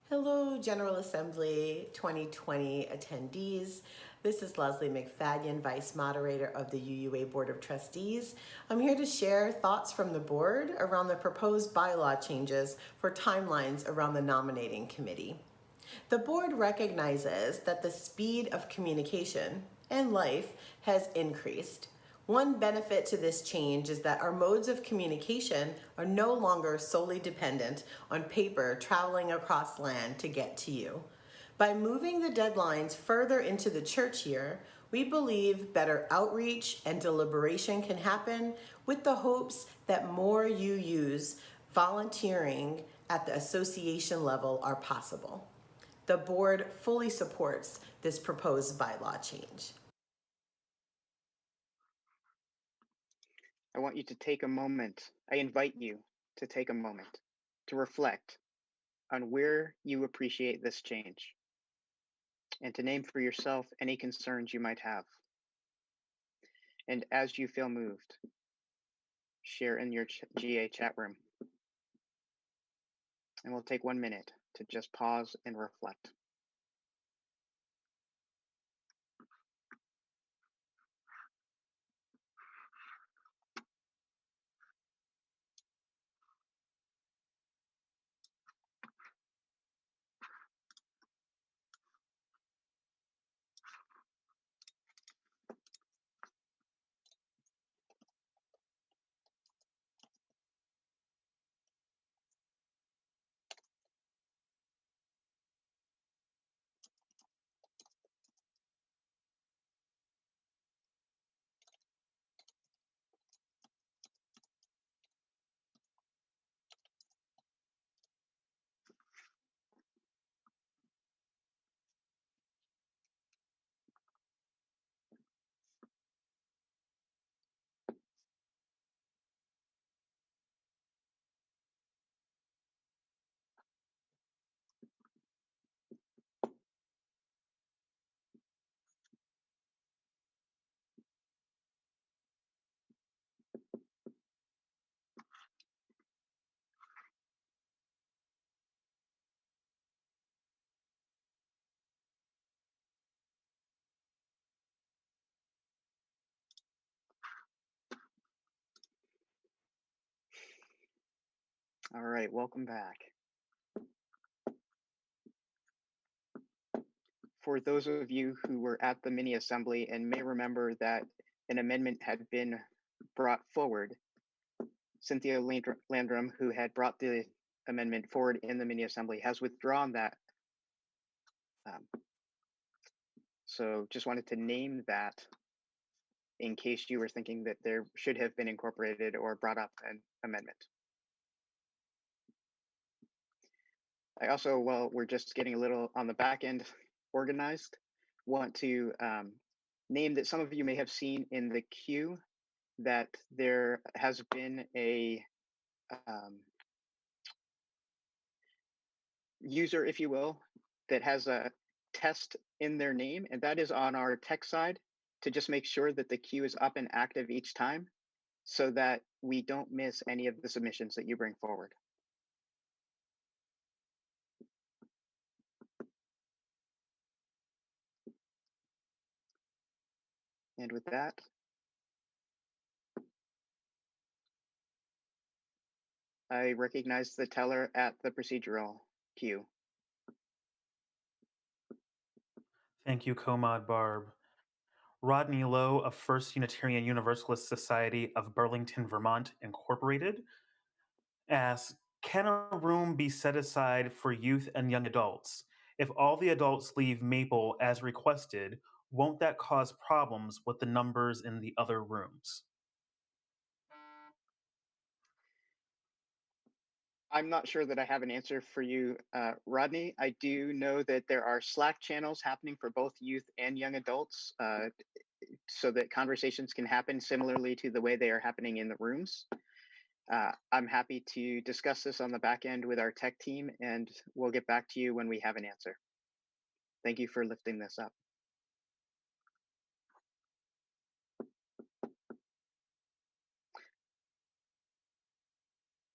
Hello, General Assembly 2020 attendees. This is Leslie McFadden, Vice Moderator of the UUA Board of Trustees. I'm here to share thoughts from the board around the proposed bylaw changes for timelines around the nominating committee. The board recognizes that the speed of communication and life has increased. One benefit to this change is that our modes of communication are no longer solely dependent on paper traveling across land to get to you. By moving the deadlines further into the church year, we believe better outreach and deliberation can happen with the hopes that more UUs volunteering at the association level are possible. The board fully supports this proposed bylaw change. I want you to take a moment. I invite you to take a moment to reflect on where you appreciate this change and to name for yourself any concerns you might have. And as you feel moved, share in your GA chat room. And we'll take 1 minute to just pause and reflect. All right, welcome back. For those of you who were at the mini assembly and may remember that an amendment had been brought forward, Cynthia Landrum, who had brought the amendment forward in the mini assembly, has withdrawn that. So just wanted to name that in case you were thinking that there should have been incorporated or brought up an amendment. I also, while we're just getting a little on the back end organized, want to name that some of you may have seen in the queue that there has been a user, if you will, that has a test in their name, and that is on our tech side to just make sure that the queue is up and active each time so that we don't miss any of the submissions that you bring forward. And with that, I recognize the teller at the procedural queue. Thank you, Comad Barb. Rodney Lowe of First Unitarian Universalist Society of Burlington, Vermont, Incorporated, asks, can a room be set aside for youth and young adults? If all the adults leave Maple as requested, won't that cause problems with the numbers in the other rooms? I'm not sure that I have an answer for you, Rodney. I do know that there are Slack channels happening for both youth and young adults so that conversations can happen similarly to the way they are happening in the rooms. I'm happy to discuss this on the back end with our tech team, and we'll get back to you when we have an answer. Thank you for lifting this up.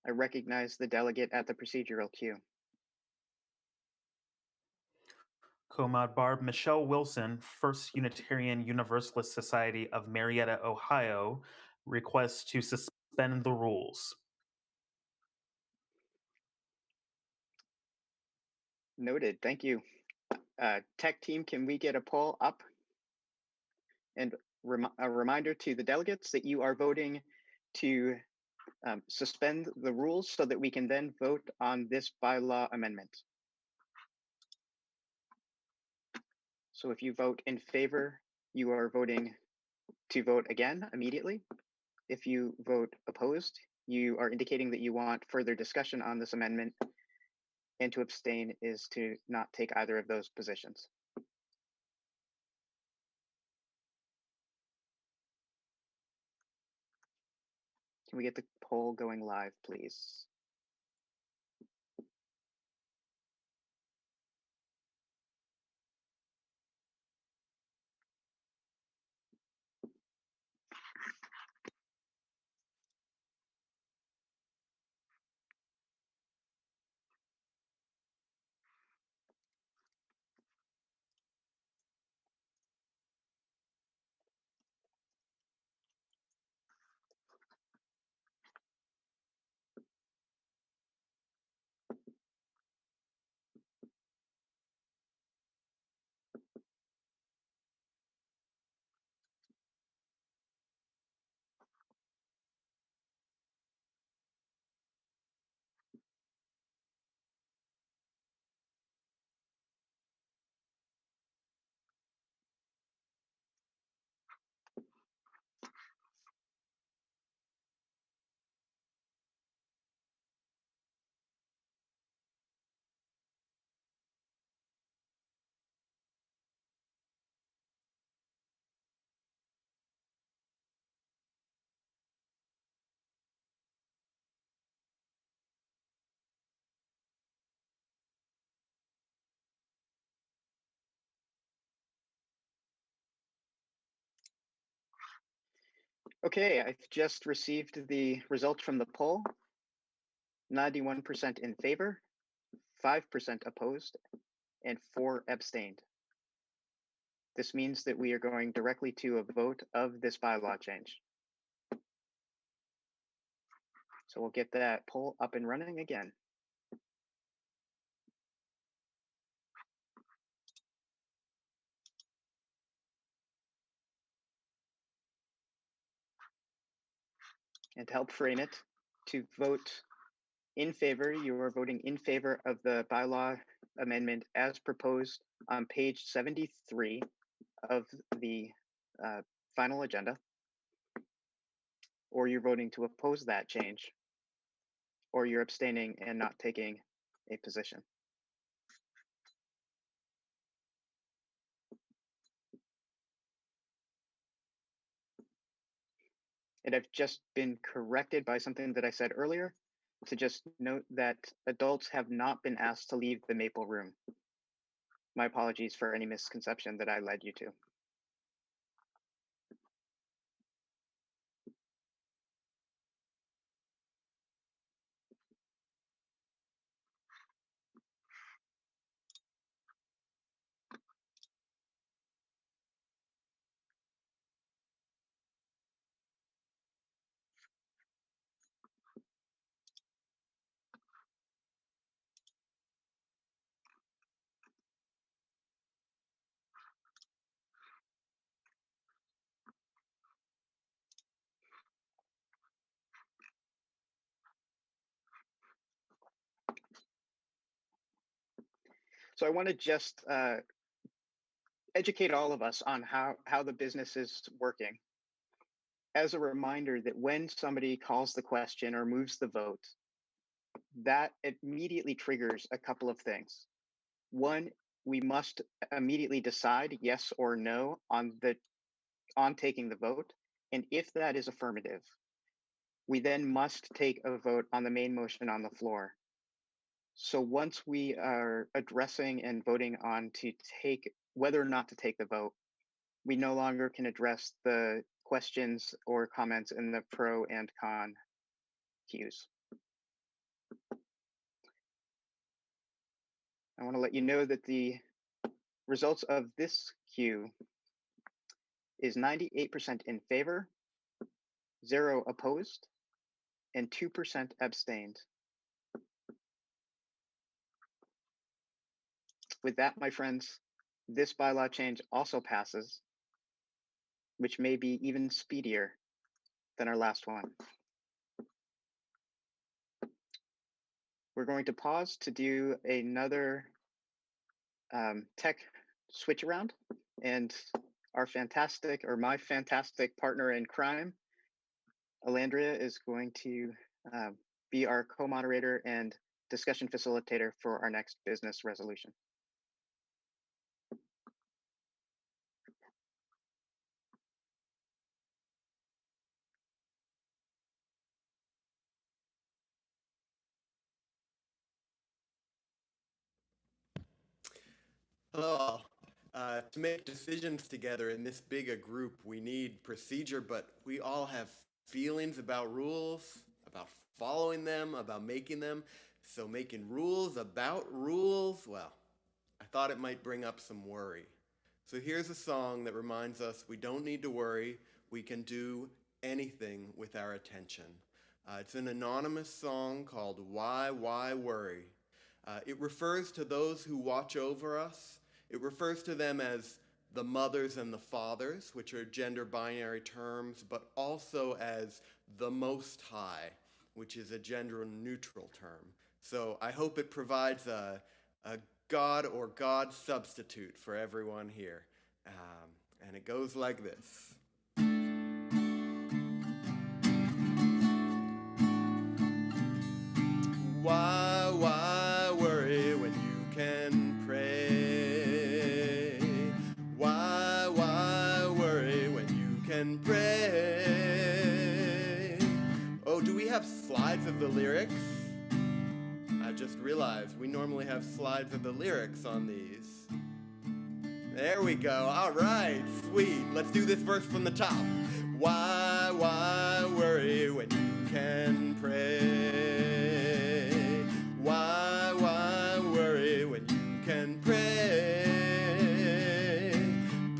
I recognize the delegate at the procedural queue. Comad Barb, Michelle Wilson, First Unitarian Universalist Society of Marietta, Ohio, requests to suspend the rules. Noted, thank you. Tech team, can we get a poll up? And a reminder to the delegates that you are voting to suspend the rules so that we can then vote on this bylaw amendment. So if you vote in favor, you are voting to vote again immediately. If you vote opposed, you are indicating that you want further discussion on this amendment, and to abstain is to not take either of those positions. Can we get the poll going live, please? Okay, I've just received the results from the poll. 91% in favor, 5% opposed, and 4 abstained. This means that we are going directly to a vote of this bylaw change. So we'll get that poll up and running again. And to help frame it, to vote in favor, you are voting in favor of the bylaw amendment as proposed on page 73 of the final agenda, or you're voting to oppose that change, or you're abstaining and not taking a position. And I've just been corrected by something that I said earlier to just note that adults have not been asked to leave the Maple Room. My apologies for any misconception that I led you to. So I want to just educate all of us on how the business is working. As a reminder that when somebody calls the question or moves the vote, that immediately triggers a couple of things. One, we must immediately decide yes or no on taking the vote. And if that is affirmative, we then must take a vote on the main motion on the floor. So once we are addressing and voting on to take whether or not to take the vote, we no longer can address the questions or comments in the pro and con queues. I want to let you know that the results of this queue is 98% in favor, 0 opposed, and 2% abstained. With that, my friends, this bylaw change also passes, which may be even speedier than our last one. We're going to pause to do another tech switch around, and my fantastic partner in crime, Alandria, is going to be our co-moderator and discussion facilitator for our next business resolution. Hello all. To make decisions together in this big a group, we need procedure, but we all have feelings about rules, about following them, about making them. So making rules about rules, well, I thought it might bring up some worry. So here's a song that reminds us we don't need to worry. We can do anything with our attention. It's an anonymous song called Why Worry? It refers to those who watch over us. It refers to them as the mothers and the fathers, which are gender binary terms, but also as the Most High, which is a gender neutral term. So I hope it provides a God or God substitute for everyone here. And it goes like this. Why worry when you can pray? Why worry when you can pray? Oh, do we have slides of the lyrics? I just realized we normally have slides of the lyrics on these. There we go. All right, sweet. Let's do this verse from the top. Why worry when you can pray? Why worry when you can pray?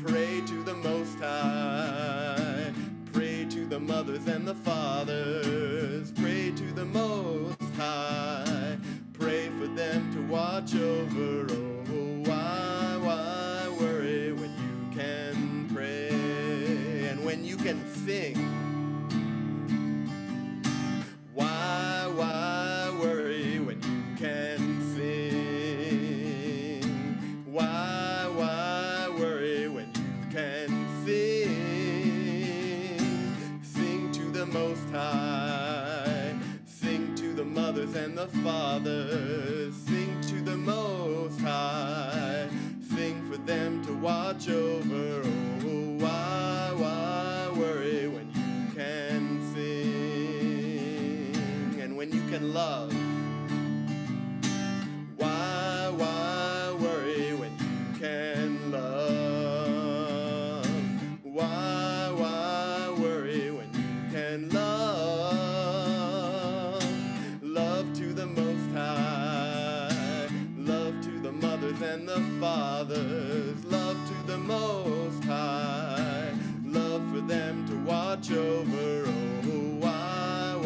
Pray to the Most High. Pray to the mothers and the fathers. Pray to the Most High. Pray for them to watch over. Oh, why worry when you can pray and when you can sing? Why mothers and the fathers. Sing to the Most High. Sing for them to watch over. Oh, why worry when you can sing and when you can love? Why worry when you can love? Why worry when you can love? Love to the Most High. Love to the mothers and the fathers. Love to the Most High. Love for them to watch over. Oh, why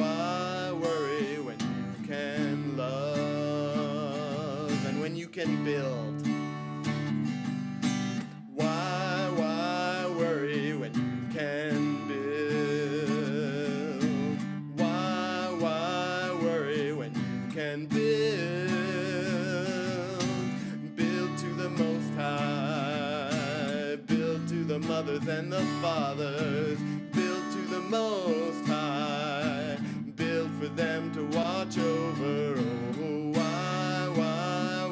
worry when you can love and when you can build? Why worry when you can build? Why worry when you can build? Build to the Most High. Build to the mothers and the fathers. Build to the Most High. Build for them to watch over. Oh, why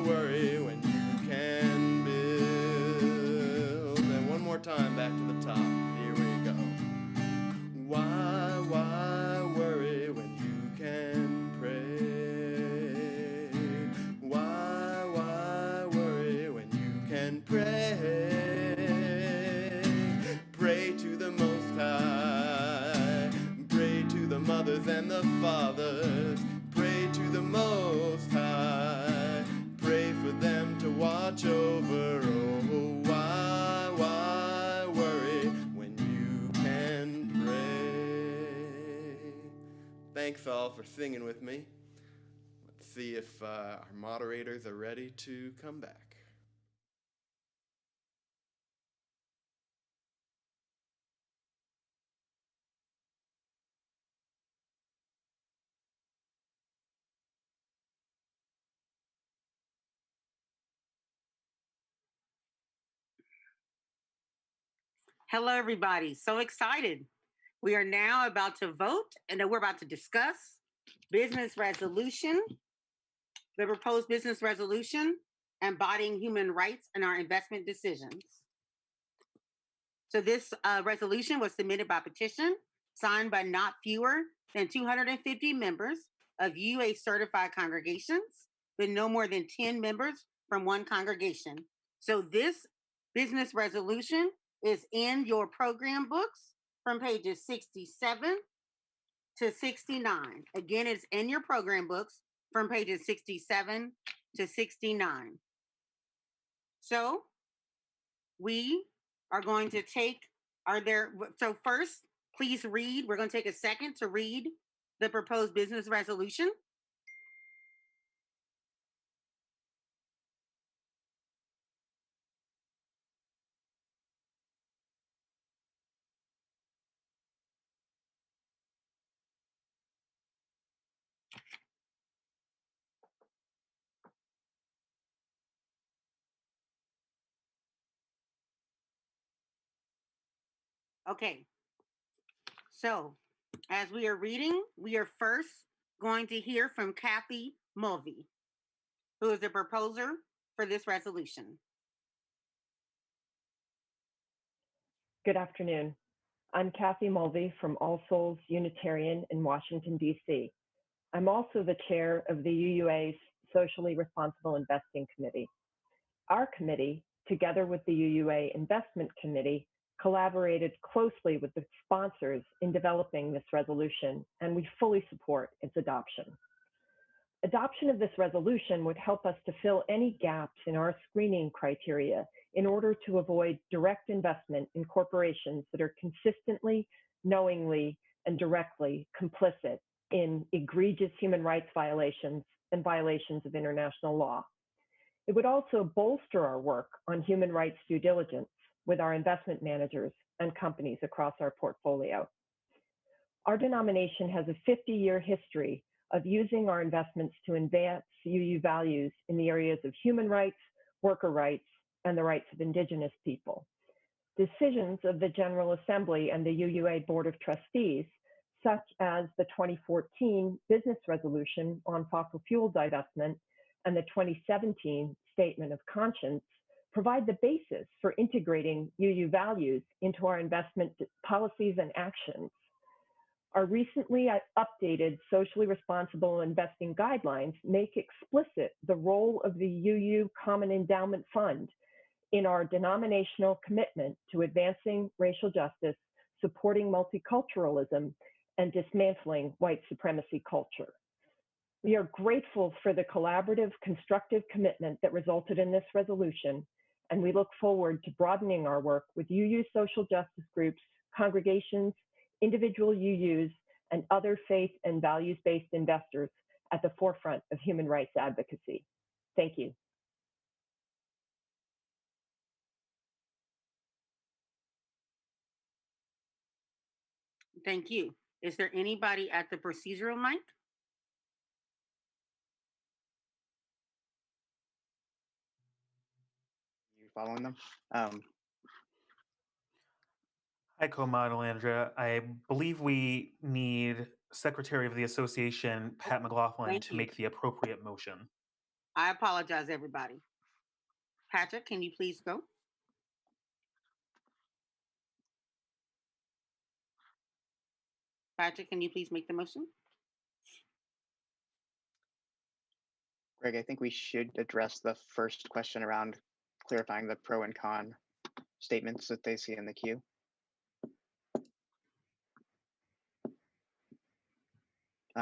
worry when you can build? And one more time, back to the top. Here we go. Why worry when you can pray? Why worry when you can pray? Pray to the Most High. Pray to the mothers and the fathers. Pray to the Most High. Pray for them to watch over. Oh, why worry when you can pray? Thanks all for singing with me. Let's see if our moderators are ready to come back. Hello, everybody. So excited. We are now about to vote, and we're about to discuss business resolution, the proposed business resolution embodying human rights in our investment decisions. So this resolution was submitted by petition, signed by not fewer than 250 members of UA certified congregations, with no more than 10 members from one congregation. So this business resolution is in your program books from pages 67 to 69. Again, it's in your program books from pages 67 to 69. So we are going to take, so first, please read. We're going to take a second to read the proposed business resolution. Okay, so as we are reading, we are first going to hear from Kathy Mulvey, who is the proposer for this resolution. Good afternoon. I'm Kathy Mulvey from All Souls Unitarian in Washington, D.C. I'm also the chair of the UUA's Socially Responsible Investing Committee. Our committee, together with the UUA Investment Committee, collaborated closely with the sponsors in developing this resolution, and we fully support its adoption. Adoption of this resolution would help us to fill any gaps in our screening criteria in order to avoid direct investment in corporations that are consistently, knowingly, and directly complicit in egregious human rights violations and violations of international law. It would also bolster our work on human rights due diligence with our investment managers and companies across our portfolio. Our denomination has a 50-year history of using our investments to advance UU values in the areas of human rights, worker rights, and the rights of Indigenous people. Decisions of the General Assembly and the UUA Board of Trustees such as the 2014 business resolution on fossil fuel divestment and the 2017 statement of conscience, provide the basis for integrating UU values into our investment policies and actions. Our recently updated socially responsible investing guidelines make explicit the role of the UU Common Endowment Fund in our denominational commitment to advancing racial justice, supporting multiculturalism, and dismantling white supremacy culture. We are grateful for the collaborative, constructive commitment that resulted in this resolution, and we look forward to broadening our work with UU social justice groups, congregations, individual UUs, and other faith and values-based investors at the forefront of human rights advocacy. Thank you. Thank you. Is there anybody at the procedural mic? You following them? Hi, Co-Model Andrea. I believe we need Secretary of the Association, Pat McLaughlin, Thank to you. make the appropriate motion. I apologize, everybody. Patrick, can you please go? Patrick, can you please make the motion? Greg, I think we should address the first question around clarifying the pro and con statements that they see in the queue.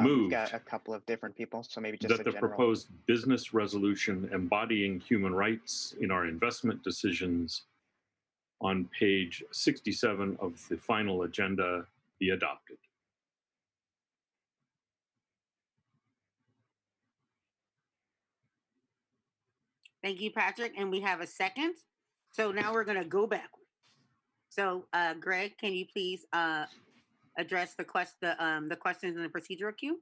Moved. We've got a couple of different people, so maybe just That a the general. proposed business resolution embodying human rights in our investment decisions on page 67 of the final agenda be adopted. Thank you, Patrick. And we have a second. So now we're going to go backward. So, Greg, can you please address the questions in the procedural queue?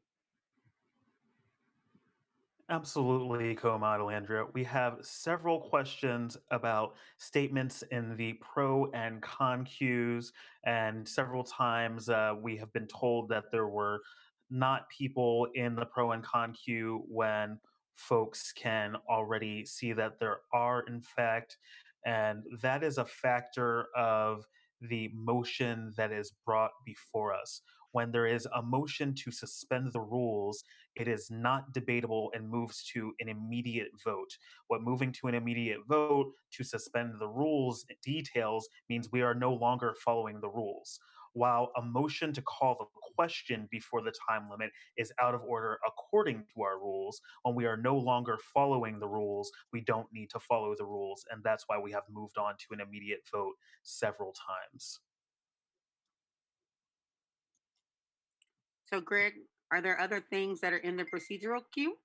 Absolutely, Co-Model Andrea. We have several questions about statements in the pro and con queues, and several times we have been told that there were not people in the pro and con queue when folks can already see that there are, in fact, and that is a factor of the motion that is brought before us. When there is a motion to suspend the rules, it is not debatable and moves to an immediate vote. What moving to an immediate vote to suspend the rules details means we are no longer following the rules. While a motion to call the question before the time limit is out of order according to our rules, when we are no longer following the rules, we don't need to follow the rules, and that's why we have moved on to an immediate vote several times. So, Greg, are there other things that are in the procedural queue?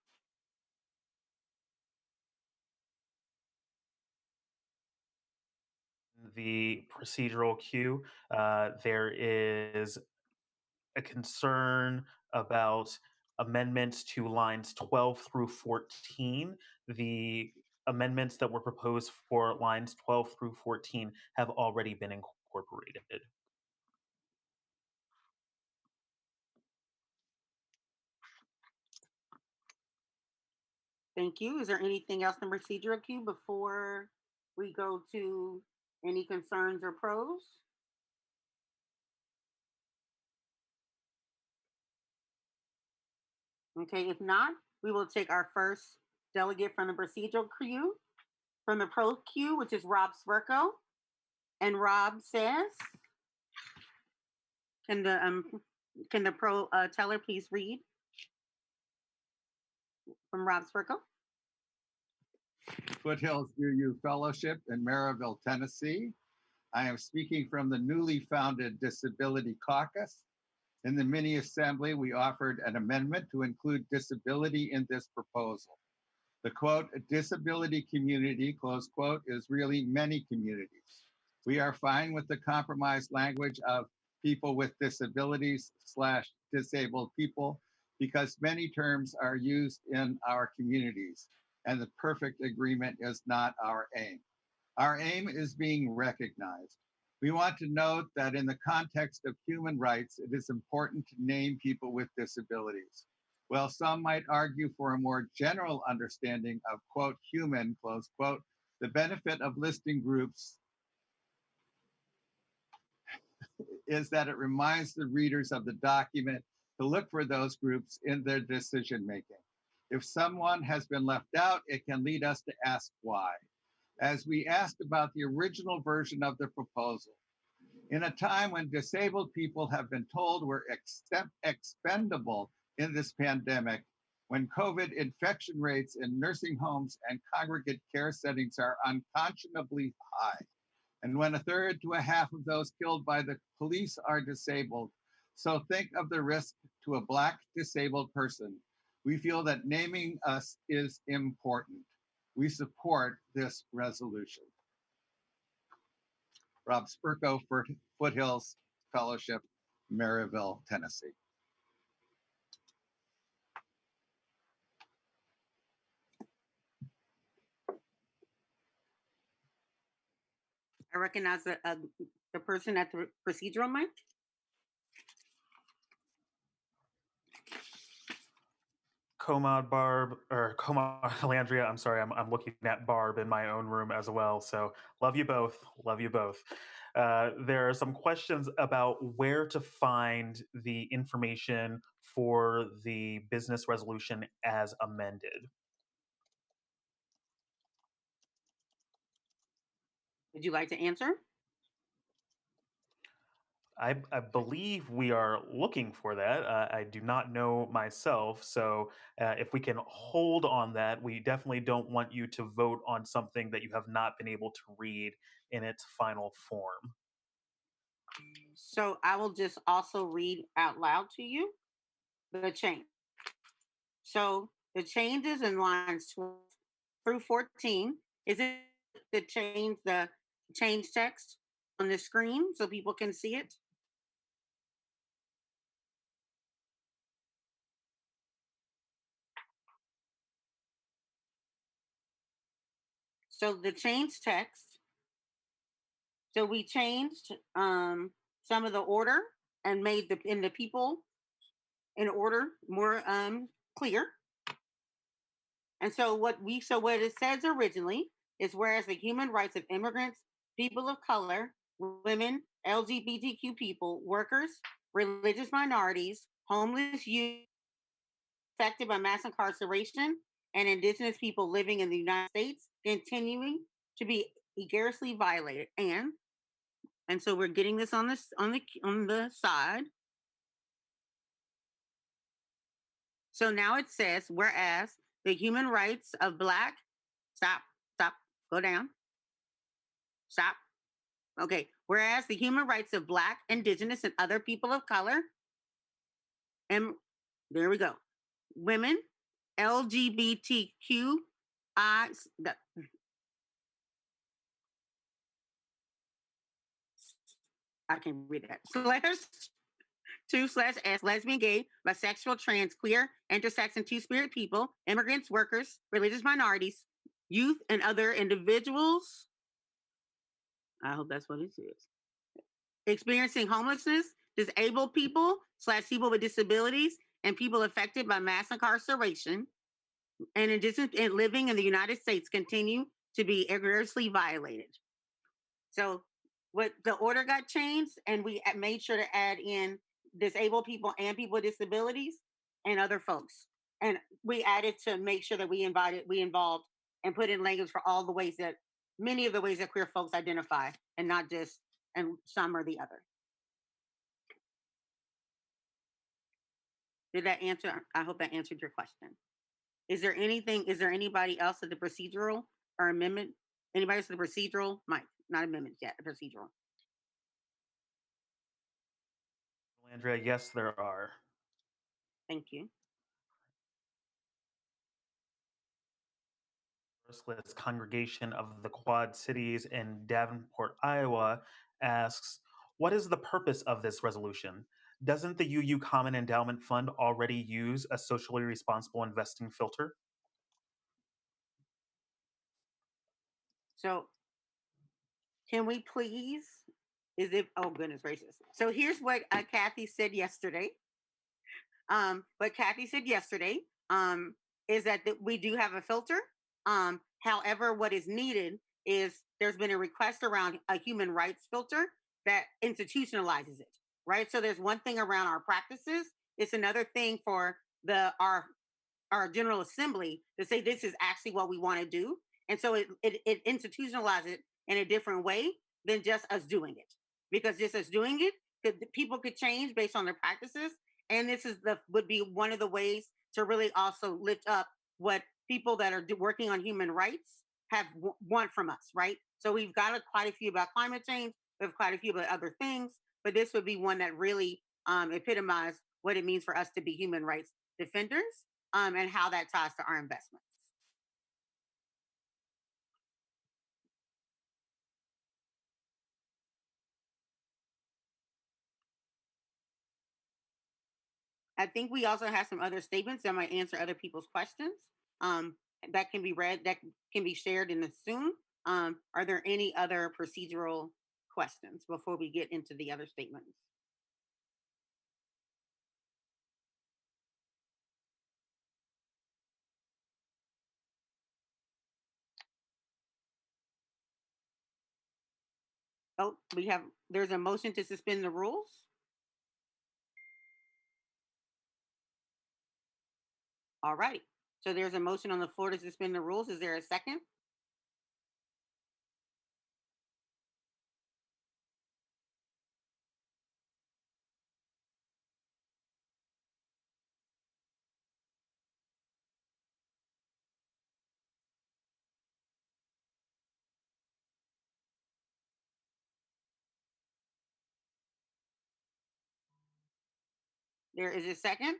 The procedural queue, there is a concern about amendments to lines 12 through 14. The amendments that were proposed for lines 12 through 14 have already been incorporated. Thank you. Is there anything else in the procedural queue before we go to any concerns or pros? Okay, if not, we will take our first delegate from the procedural queue, from the pro queue, which is Rob Swerko. And Rob says, can the pro teller please read from Rob Swerko? Foothills UU Fellowship in Maryville, Tennessee. I am speaking from the newly founded Disability Caucus. In the mini assembly, we offered an amendment to include disability in this proposal. The quote, disability community, close quote, is really many communities. We are fine with the compromise language of people with disabilities / disabled people because many terms are used in our communities, and the perfect agreement is not our aim. Our aim is being recognized. We want to note that in the context of human rights, it is important to name people with disabilities. While some might argue for a more general understanding of, quote, human, close quote, the benefit of listing groups is that it reminds the readers of the document to look for those groups in their decision making. If someone has been left out, it can lead us to ask why. As we asked about the original version of the proposal, in a time when disabled people have been told we're expendable in this pandemic, when COVID infection rates in nursing homes and congregate care settings are unconscionably high, and when a third to a half of those killed by the police are disabled, so think of the risk to a Black disabled person. We feel that naming us is important. We support this resolution. Rob Spurko for Foothills Fellowship, Maryville, Tennessee. I recognize the person at the procedural mic. Comad Barb, or Comad Landria, I'm sorry, I'm looking at Barb in my own room as well. So love you both. Love you both. There are some questions about where to find the information for the business resolution as amended. Would you like to answer? I believe we are looking for that. I do not know myself. So if we can hold on that, we definitely don't want you to vote on something that you have not been able to read in its final form. So I will just also read out loud to you the change. So the changes in lines 12 through 14 is it the change text on the screen so people can see it? So the change text. So we changed some of the order and made the people in order more clear. And so what it says originally is whereas the human rights of immigrants, people of color, women, LGBTQ people, workers, religious minorities, homeless youth affected by mass incarceration, and indigenous people living in the United States continuing to be egregiously violated. And so we're getting this on the side. So now it says, whereas the human rights of Black, stop, go down, stop. Okay, whereas the human rights of Black, Indigenous, and other people of color, and there we go, women, LGBTQI, I can read that, /2/S, lesbian, gay, bisexual, trans, queer, intersex, and two-spirit people, immigrants, workers, religious minorities, youth, and other individuals. I hope that's what it is. Experiencing homelessness, disabled people / people with disabilities, and people affected by mass incarceration, and indigenous and living in the United States continue to be egregiously violated. So what the order got changed, and we made sure to add in disabled people and people with disabilities and other folks. And we added to make sure that we involved and put in language for all the ways that many of the ways that queer folks identify, and not just and some or the other. Did that answer? I hope that answered your question. Is there anybody else at the procedural or amendment? Anybody else at the procedural? Mike, not amendments yet, the procedural. Andrea, yes, there are. Thank you. Universalist Congregation of the Quad Cities in Davenport, Iowa asks, what is the purpose of this resolution? Doesn't the UU Common Endowment Fund already use a socially responsible investing filter? So can we please, Is it? Oh, goodness gracious. So here's what Kathy said yesterday. What Kathy said yesterday is that we do have a filter. However, what is needed is there's been a request around a human rights filter that institutionalizes it, right? So there's one thing around our practices. It's another thing for our General Assembly to say this is actually what we want to do. And so it institutionalizes it in a different way than just us doing it. Because just us doing it, people could change based on their practices. And this would be one of the ways to really also lift up what people that are working on human rights want from us, right? So we've got quite a few about climate change. We have quite a few about other things, but this would be one that really epitomized what it means for us to be human rights defenders and how that ties to our investments. I think we also have some other statements that might answer other people's questions that can be read, that can be shared in the Zoom. Are there any other procedural questions before we get into the other statements? Oh, there's a motion to suspend the rules. All right. So there's a motion on the floor to suspend the rules. Is there a second? There is a second.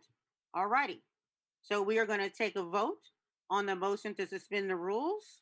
All righty. So we are going to take a vote on the motion to suspend the rules.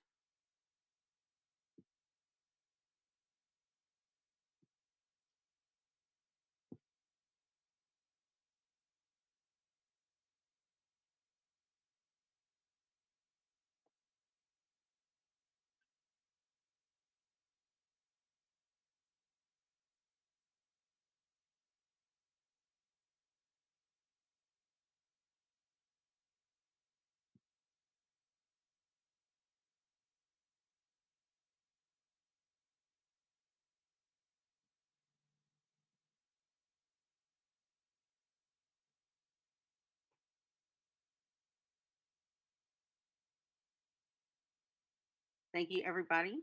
Thank you, everybody.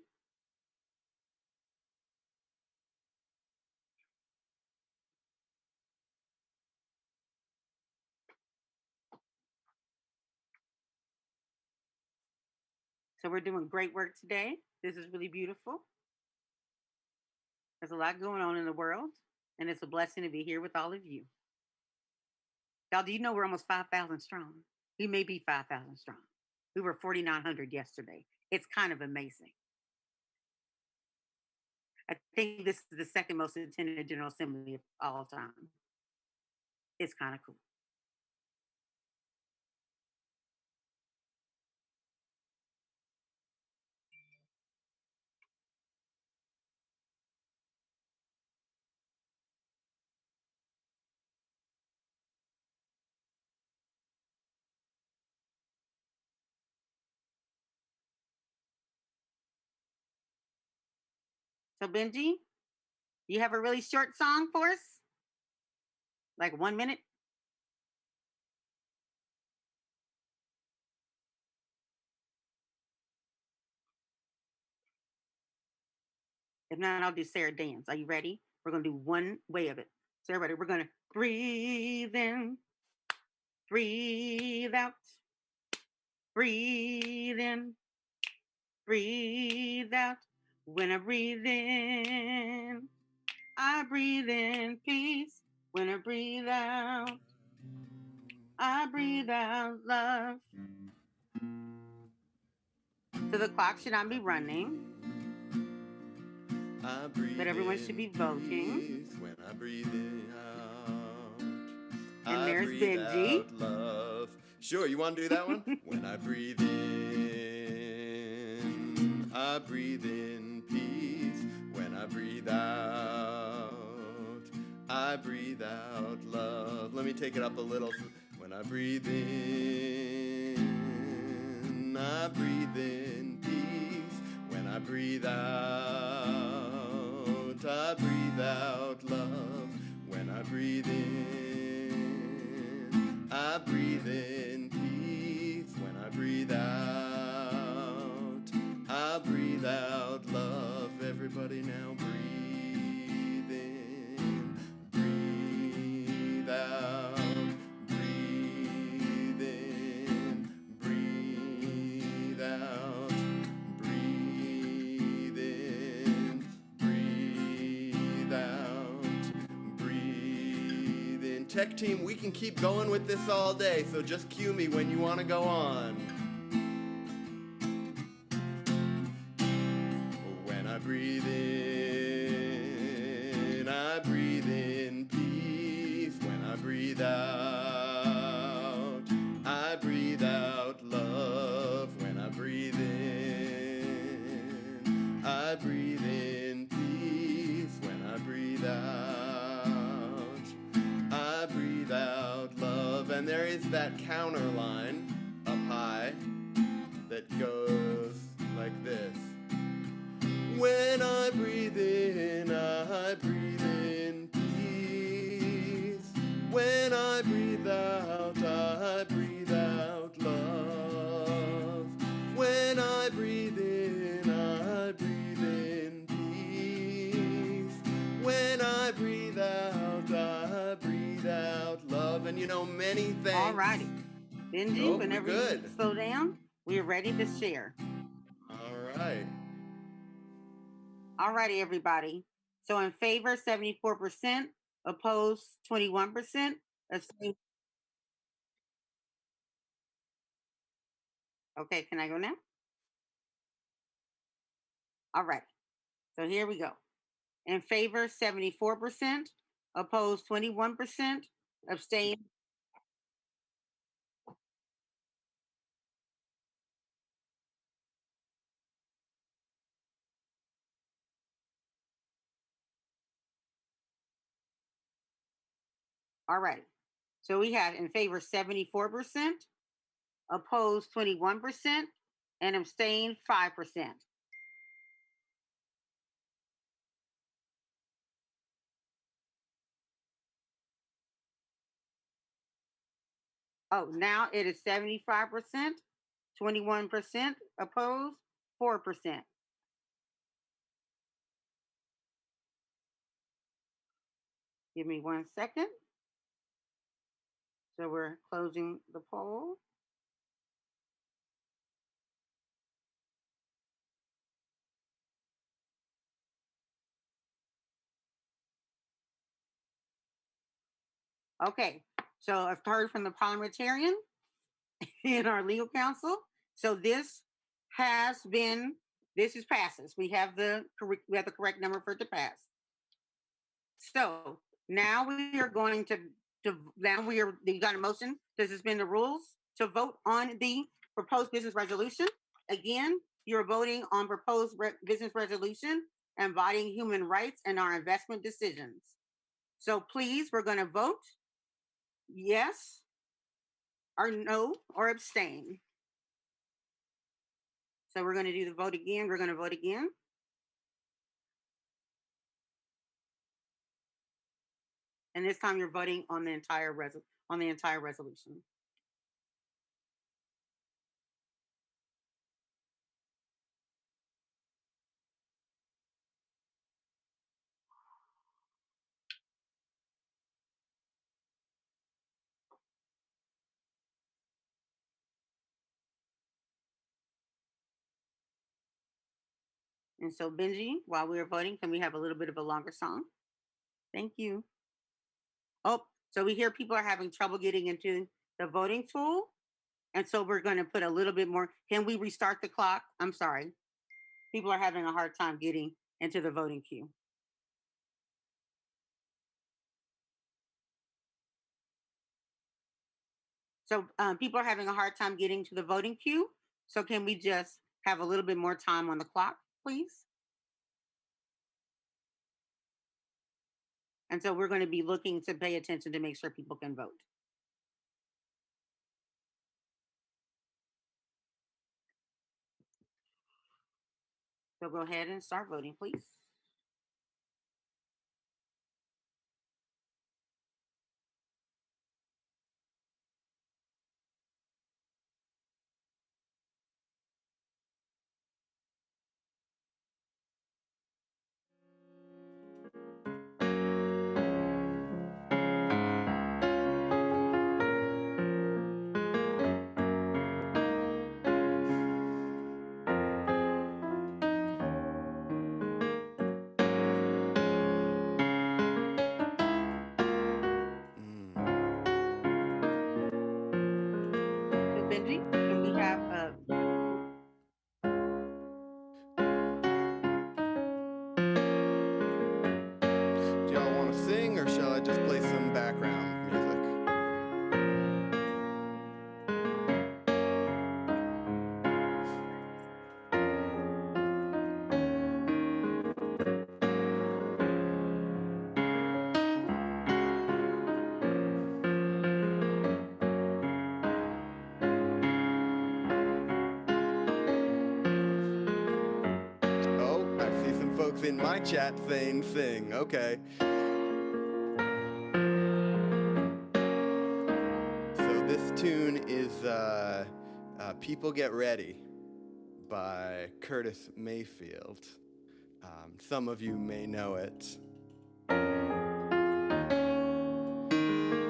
So we're doing great work today. This is really beautiful. There's a lot going on in the world, and it's a blessing to be here with all of you. Y'all, do you know we're almost 5,000 strong? We may be 5,000 strong. We were 4,900 yesterday. It's kind of amazing. I think this is the second most attended General Assembly of all time. It's kind of cool. So Benji, you have a really short song for us? Like 1 minute? If not, I'll do Sarah Dance. Are you ready? We're going to do one way of it. So everybody, we're going to breathe in, breathe out, breathe in, breathe out. When I breathe in peace. When I breathe out love. So the clock should not be running. But everyone should be voting. When I breathe in out. And there's Benji. Love. Sure, you want to do that one? When I breathe in, I breathe in peace. When I breathe out, I breathe out love. Let me take it up a little. When I breathe in, I breathe in peace. When I breathe out, I breathe out love. When I breathe in, I breathe in peace. When I breathe out, I breathe out love. Everybody now breathe in, breathe out, breathe in, breathe out, breathe in, breathe out, breathe in. Tech team, we can keep going with this all day, so just cue me when you want to go on. When I breathe in, I breathe in peace. When I breathe out, I breathe out love. When I breathe in, I breathe in peace. When I breathe out, I breathe out love. And there is that counter line up high that goes like this. When I breathe in, I breathe in peace. When I breathe out, I breathe out love. When I breathe in, I breathe in peace. When I breathe out, I breathe out love. And you know, many thanks. All righty. Benji, Oh, whenever we're good. you slow down, we're ready to share. All right. All righty, everybody. So in favor, 74%, opposed, 21%. Okay, can I go now? All right. So here we go. In favor, 74%, opposed, 21%, abstain. All right. So we have in favor 74%, opposed 21%, and abstain 5%. Oh, now it is 75%, 21% opposed, 4%. Give me 1 second. So we're closing the poll. Okay, so I've heard from the parliamentarian in our legal counsel. So this is passes. We have the correct number for it to pass. So now we are going to you got a motion to suspend the rules to vote on the proposed business resolution. Again, you're voting on proposed business resolution embodying human rights and our investment decisions. So please, we're going to vote yes or no or abstain. So we're going to do the vote again. We're going to vote again. And this time you're voting on the entire resolution. And so, Benji, while we were voting, can we have a little bit of a longer song? Thank you. Oh, so we hear people are having trouble getting into the voting tool. And so we're going to put a little bit more. Can we restart the clock? I'm sorry. People are having a hard time getting into the voting queue. So people are having a hard time getting to the voting queue. So can we just have a little bit more time on the clock, please? And so we're going to be looking to pay attention to make sure people can vote. So go ahead and start voting, please. So Benji, can we have Do y'all want to sing, or shall I just play some background music? Oh, I see some folks in my chat saying sing. Okay. So this tune is People Get Ready by Curtis Mayfield. Some of you may know it.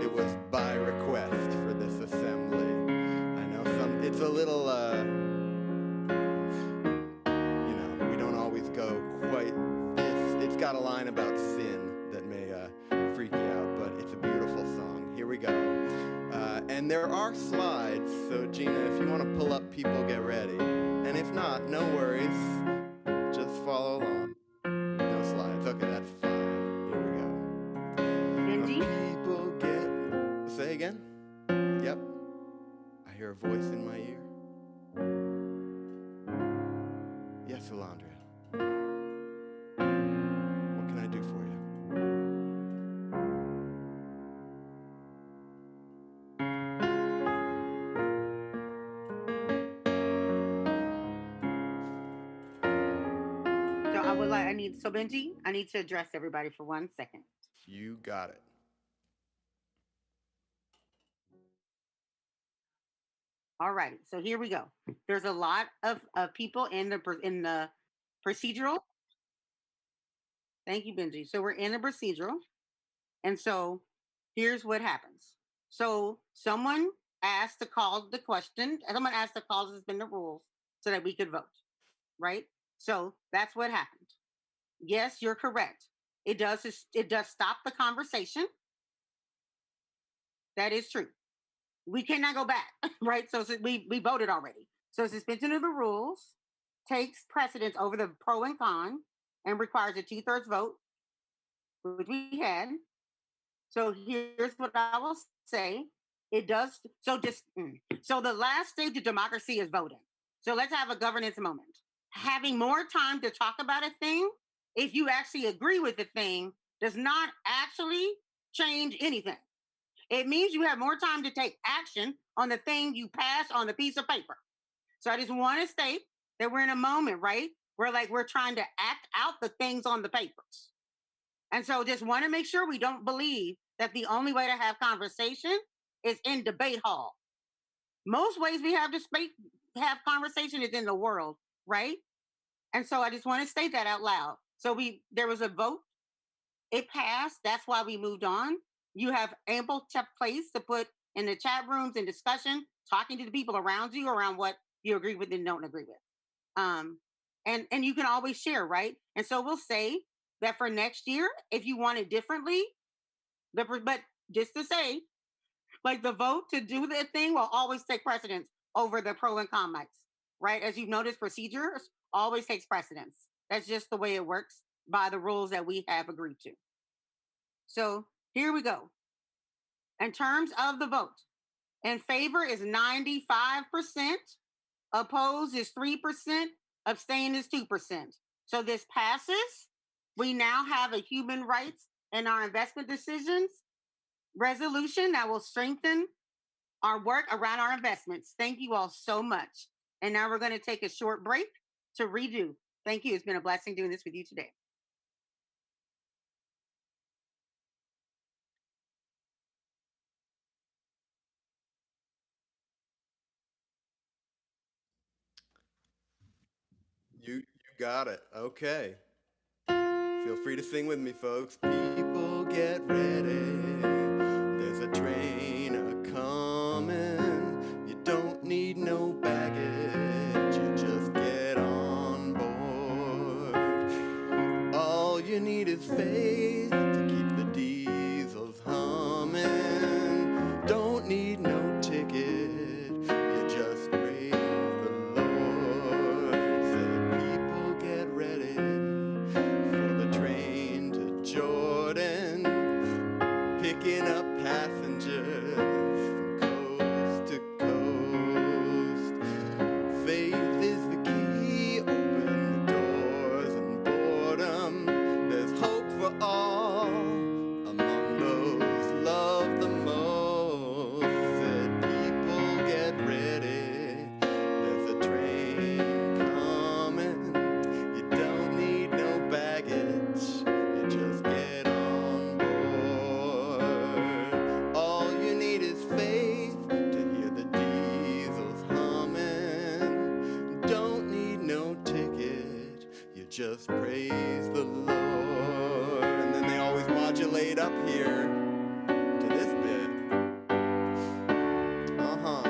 It was by request for this assembly. I know it's a little, we don't always go quite this. It's got a line about sin that may freak you out, but it's a beautiful song. Here we go. And there are slides, so Gina, if you want to pull up People Get Ready. And if not, no worries. Just follow along. No slides. Okay, that's fine. Here we go. Benji? People get... Say again? Yep. I hear a voice in my ear. Yes, Alondra. What can I do for you? So Benji, I need to address everybody for 1 second. You got it. All righty, so here we go. There's a lot of people in the procedural. Thank you, Benji. So we're in the procedural, and so here's what happens. So someone asked to call the question, and someone asked to call to suspend the rules so that we could vote, right? So that's what happened. Yes, you're correct. It does stop the conversation. That is true. We cannot go back, right? So we voted already. So suspension of the rules takes precedence over the pro and con and requires a 2/3 vote, which we had. So here's what I will say. It does. So so the last stage of democracy is voting. So let's have a governance moment. Having more time to talk about a thing, if you actually agree with the thing, does not actually change anything. It means you have more time to take action on the thing you passed on the piece of paper. So I just want to state that we're in a moment, right? Where we're trying to act out the things on the papers. And so just want to make sure we don't believe that the only way to have conversation is in debate hall. Most ways we have to have conversation is in the world, right? And so I just want to state that out loud. So there was a vote. It passed. That's why we moved on. You have ample place to put in the chat rooms and discussion, talking to the people around you around what you agree with and don't agree with. And you can always share, right? And so we'll say that for next year, if you want it differently, but just to say, the vote to do the thing will always take precedence over the pro and con mics, right? As you've noticed, procedures always takes precedence. That's just the way it works by the rules that we have agreed to. So here we go. In terms of the vote, in favor is 95%, opposed is 3%, abstain is 2%. So this passes. We now have a human rights and our investment decisions resolution that will strengthen our work around our investments. Thank you all so much. And now we're going to take a short break to redo. Thank you. It's been a blessing doing this with you today. You got it. Okay. Feel free to sing with me, folks. People get ready. There's a train a-comin'. You don't need no baggage. You just get on board. All you need is faith to keep the diesels humming. Don't need no ticket. You just praise the Lord. Said people get ready for the train to Jordan, picking up passengers from coast to coast. Faith is the key, open the doors and boredom. There's hope for all among those loved the most. Said people get ready, there's a train coming. You don't need no baggage, you just get on board. All you need is faith to hear the diesels humming. Don't need no ticket, you just praise the Lord. And then they always modulate up here to this bit. Well,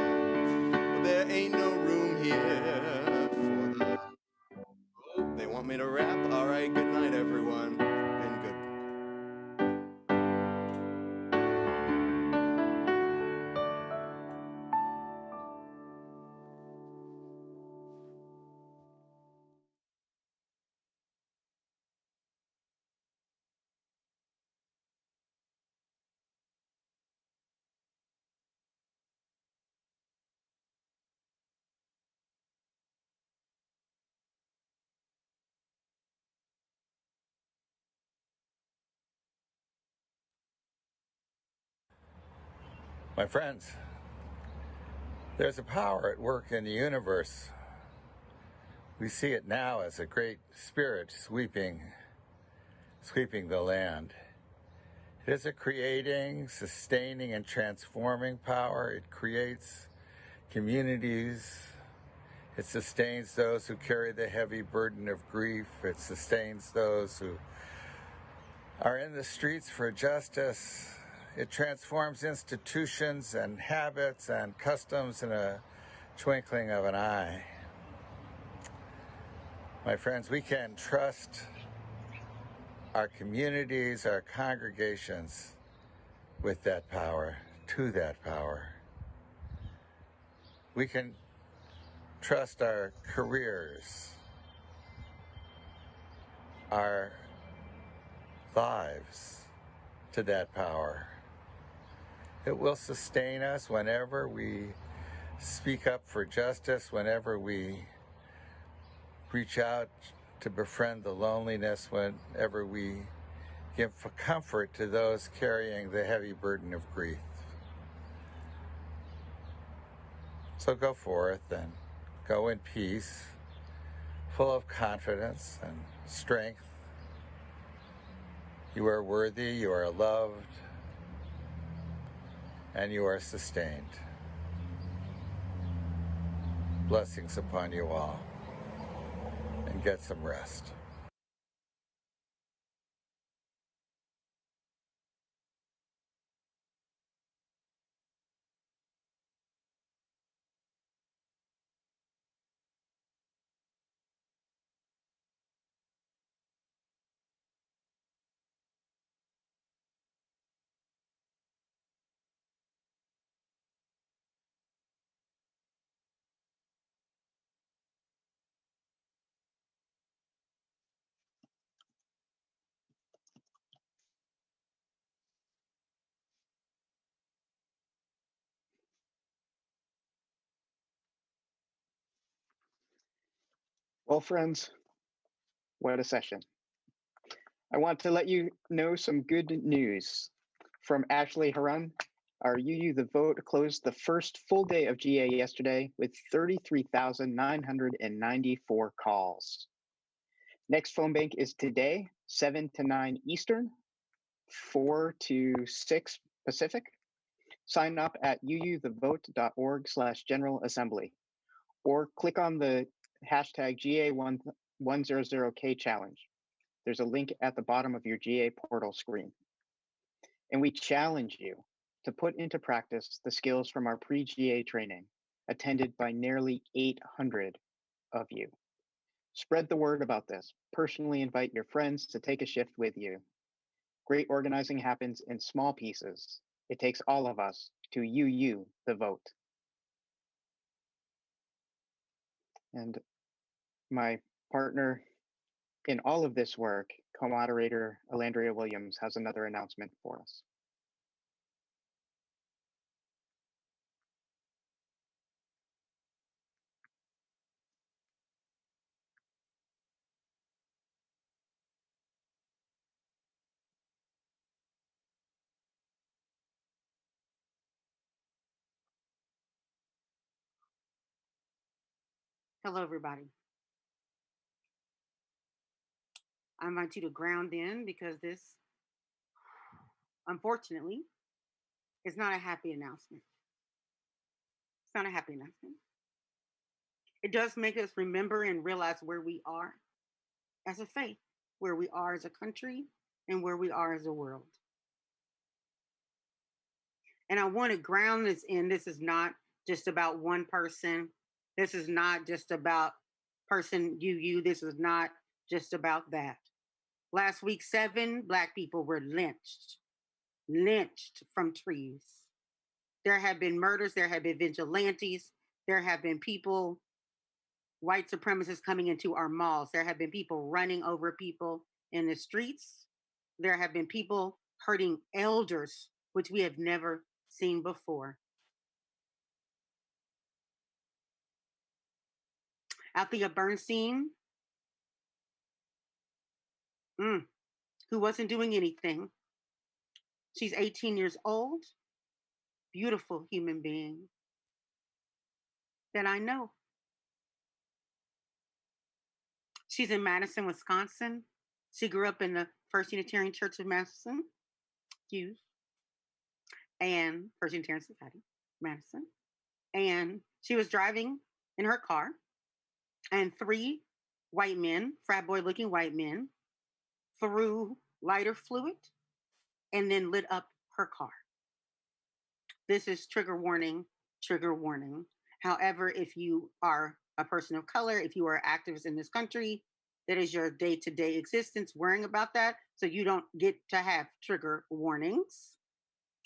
there ain't no room here for the... Oh, they want me to rap? All right, good night, everyone. Been good. My friends, there's a power at work in the universe. We see it now as a great spirit sweeping the land. It is a creating, sustaining, and transforming power. It creates communities. It sustains those who carry the heavy burden of grief. It sustains those who are in the streets for justice. It transforms institutions and habits and customs in a twinkling of an eye. My friends, we can trust our communities, our congregations with that power, to that power. We can trust our careers, our lives to that power. It will sustain us whenever we speak up for justice, whenever we reach out to befriend the loneliness, whenever we give comfort to those carrying the heavy burden of grief. So go forth and go in peace, full of confidence and strength. You are worthy, you are loved, and you are sustained. Blessings upon you all, and get some rest. Well, friends, what a session. I want to let you know some good news from Ashley Harun. Our UU The Vote closed the first full day of GA yesterday with 33,994 calls. Next phone bank is today, 7 to 9 Eastern, 4 to 6 Pacific. Sign up at uuthevote.org/General Assembly or click on the hashtag GA100K challenge. There's a link at the bottom of your GA portal screen. And we challenge you to put into practice the skills from our pre-GA training, attended by nearly 800 of you. Spread the word about this. Personally invite your friends to take a shift with you. Great organizing happens in small pieces. It takes all of us to UU the vote. And my partner in all of this work, co-moderator Alandria Williams, has another announcement for us. Hello, everybody. I invite you to ground in because this, unfortunately, is not a happy announcement. It's not a happy announcement. It does make us remember and realize where we are as a faith, where we are as a country, and where we are as a world. And I want to ground this in, this is not just about one person. This is not just about person UU. This is not just about that. Last week, 7 Black people were lynched from trees. There have been murders. There have been vigilantes. There have been people, white supremacists coming into our malls. There have been people running over people in the streets. There have been people hurting elders, which we have never seen before. Althea Bernstein, who wasn't doing anything. She's 18 years old, beautiful human being that I know. She's in Wisconsin. She grew up in the First Unitarian Church of Madison, Hughes, and First Unitarian Society, Madison. And she was driving in her car, and 3 white men, frat boy looking white men, threw lighter fluid and then lit up her car. This is trigger warning, trigger warning. However, if you are a person of color, if you are activists in this country, that is your day-to-day existence worrying about that. So you don't get to have trigger warnings.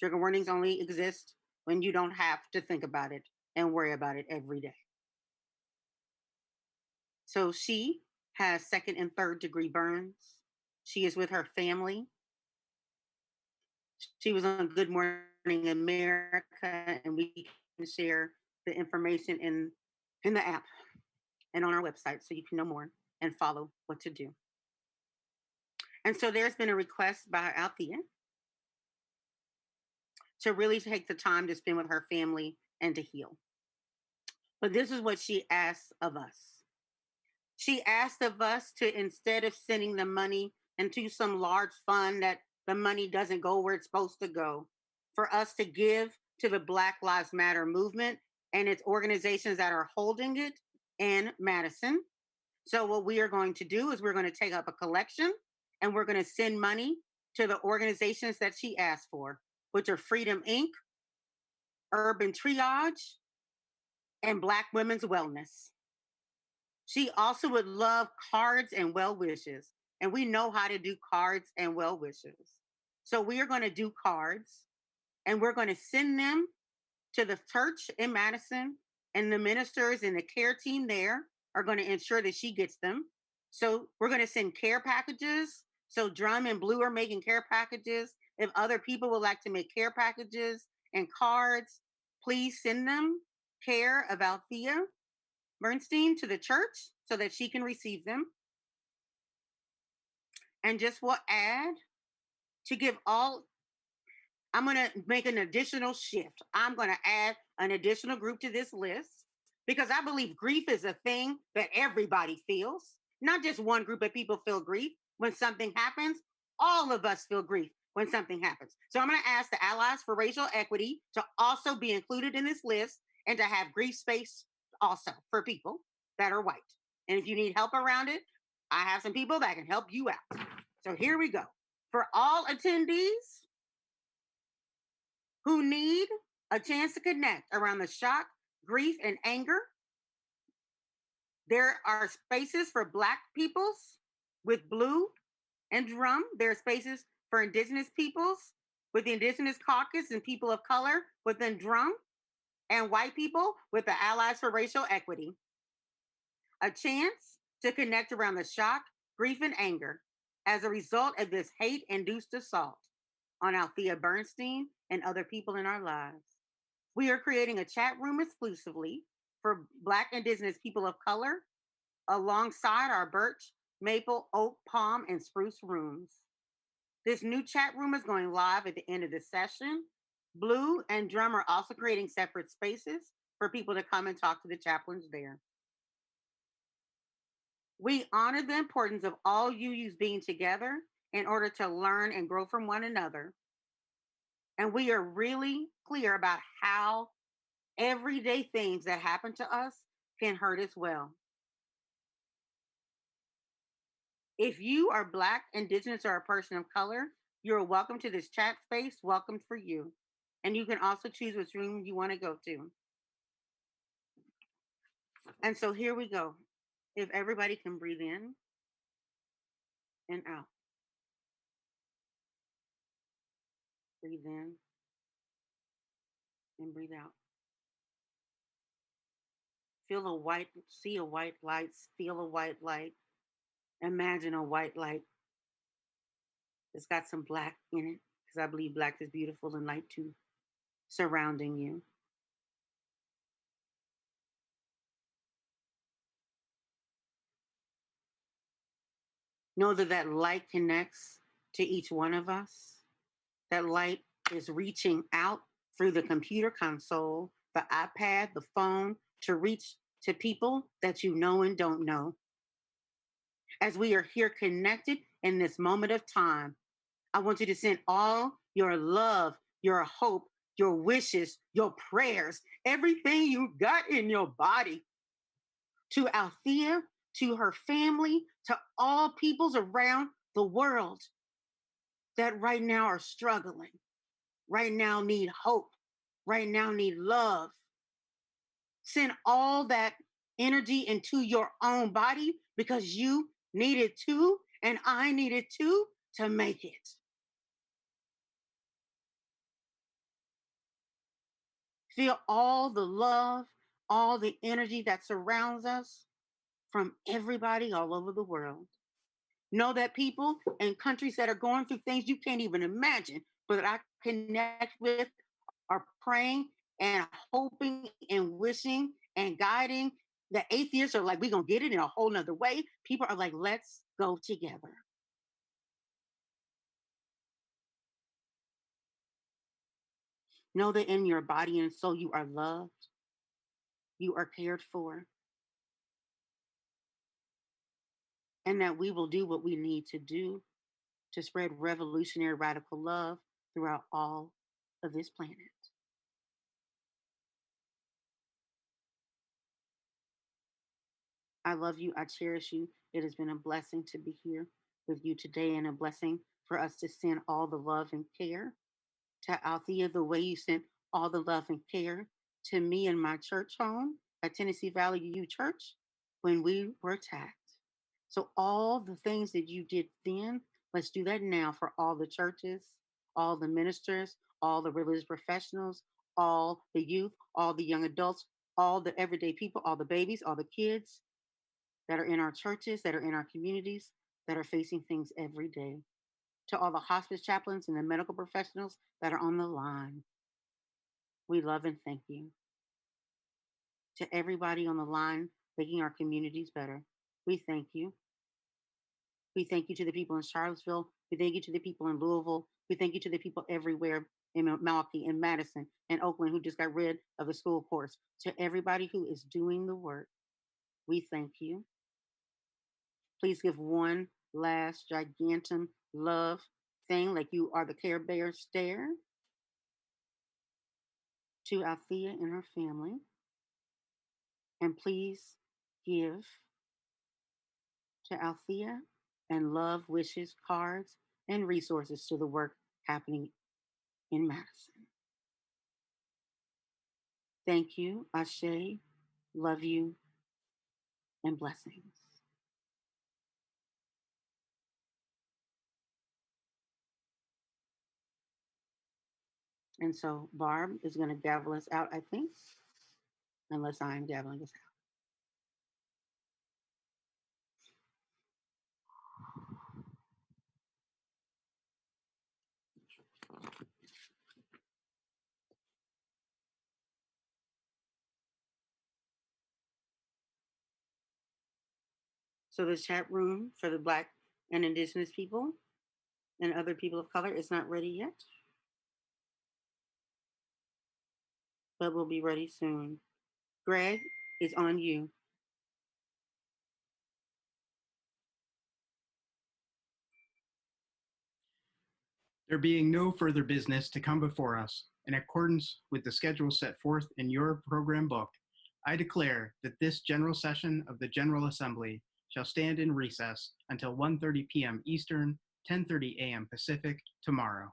Trigger warnings only exist when you don't have to think about it and worry about it every day. So she has 2nd and 3rd degree burns. She is with her family. She was on Good Morning America, and we can share the information in the app and on our website so you can know more and follow what to do. And so there's been a request by Althea to really take the time to spend with her family and to heal. But this is what she asks of us. She asked of us to, instead of sending the money into some large fund that the money doesn't go where it's supposed to go, for us to give to the Black Lives Matter movement and its organizations that are holding it in Madison. So what we are going to do is we're going to take up a collection and we're going to send money to the organizations that she asked for, which are Freedom Inc., Urban Triage, and Black Women's Wellness. She also would love cards and well wishes. And we know how to do cards and well wishes. So we are going to do cards and we're going to send them to the church in Madison, and the ministers and the care team there are going to ensure that she gets them. So we're going to send care packages. So Drum and Blue are making care packages. If other people would like to make care packages and cards, please send them. Care of Althea Bernstein to the church so that she can receive them. and just will add to give all. I'm going to make an additional shift. I'm going to add an additional group to this list because I believe grief is a thing that everybody feels, not just one group of people feel grief when something happens. All of us feel grief when something happens. So I'm going to ask the Allies for Racial Equity to also be included in this list and to have grief space also for people that are white. And if you need help around it, I have some people that can help you out. So here we go. For all attendees who need a chance to connect around the shock, grief, and anger, there are spaces for Black peoples with blue and drum. There are spaces for Indigenous peoples with the Indigenous Caucus and people of color within drum, and white people with the Allies for Racial Equity. A chance to connect around the shock, grief, and anger as a result of this hate-induced assault on Althea Bernstein and other people in our lives. We are creating a chat room exclusively for Black Indigenous people of color alongside our birch, maple, oak, palm, and spruce rooms. This new chat room is going live at the end of the session. Blue and Drum are also creating separate spaces for people to come and talk to the chaplains there. We honor the importance of all UUs being together in order to learn and grow from one another. And we are really clear about how everyday things that happen to us can hurt as well. If you are Black, Indigenous, or a person of color, you're welcome to this chat space, welcome for you. And you can also choose which room you want to go to. And so here we go. If everybody can breathe in and out. Breathe in and breathe out. Feel a white, see a white light, feel a white light. Imagine a white light that's got some Black in it, because I believe Black is beautiful and light too, surrounding you. Know that that light connects to each one of us. That light is reaching out through the computer console, the iPad, the phone, to reach to people that you know and don't know. As we are here connected in this moment of time, I want you to send all your love, your hope, your wishes, your prayers, everything you got in your body to Althea, to her family, to all peoples around the world that right now are struggling, right now need hope, right now need love. Send all that energy into your own body because you need it too, and I need it too to make it. Feel all the love, all the energy that surrounds us from everybody all over the world. Know that people in countries that are going through things you can't even imagine, but that I connect with, are praying and hoping and wishing and guiding. The atheists are like, we're going to get it in a whole nother way. People are like, let's go together. Know that in your body and soul, you are loved. You are cared for. And that we will do what we need to do to spread revolutionary radical love throughout all of this planet. I love you. I cherish you. It has been a blessing to be here with you today and a blessing for us to send all the love and care to Althea the way you sent all the love and care to me and my church home at Tennessee Valley U Church when we were attacked. So all the things that you did then, let's do that now for all the churches, all the ministers, all the religious professionals, all the youth, all the young adults, all the everyday people, all the babies, all the kids that are in our churches, that are in our communities, that are facing things every day. To all the hospice chaplains and the medical professionals that are on the line, we love and thank you. To everybody on the line making our communities better, we thank you. We thank you to the people in Charlottesville. We thank you to the people in Louisville. We thank you to the people everywhere in Milwaukee and Madison and Oakland who just got rid of the school courts. To everybody who is doing the work, we thank you. Please give one last gigantum love thing, like you are the Care Bear stare, to Althea and her family. And please give to Althea and love wishes, cards, and resources to the work happening in Madison. Thank you, Ashe, love you, and blessings. And so Barb is going to gavel us out, I think, unless I'm gaveling us out. So the chat room for the Black and Indigenous people and other people of color is not ready yet, but will be ready soon. Greg, it's on you. There being no further business to come before us, in accordance with the schedule set forth in your program book, I declare that this general session of the General Assembly shall stand in recess until 1:30 p.m. Eastern, 10:30 a.m. Pacific tomorrow.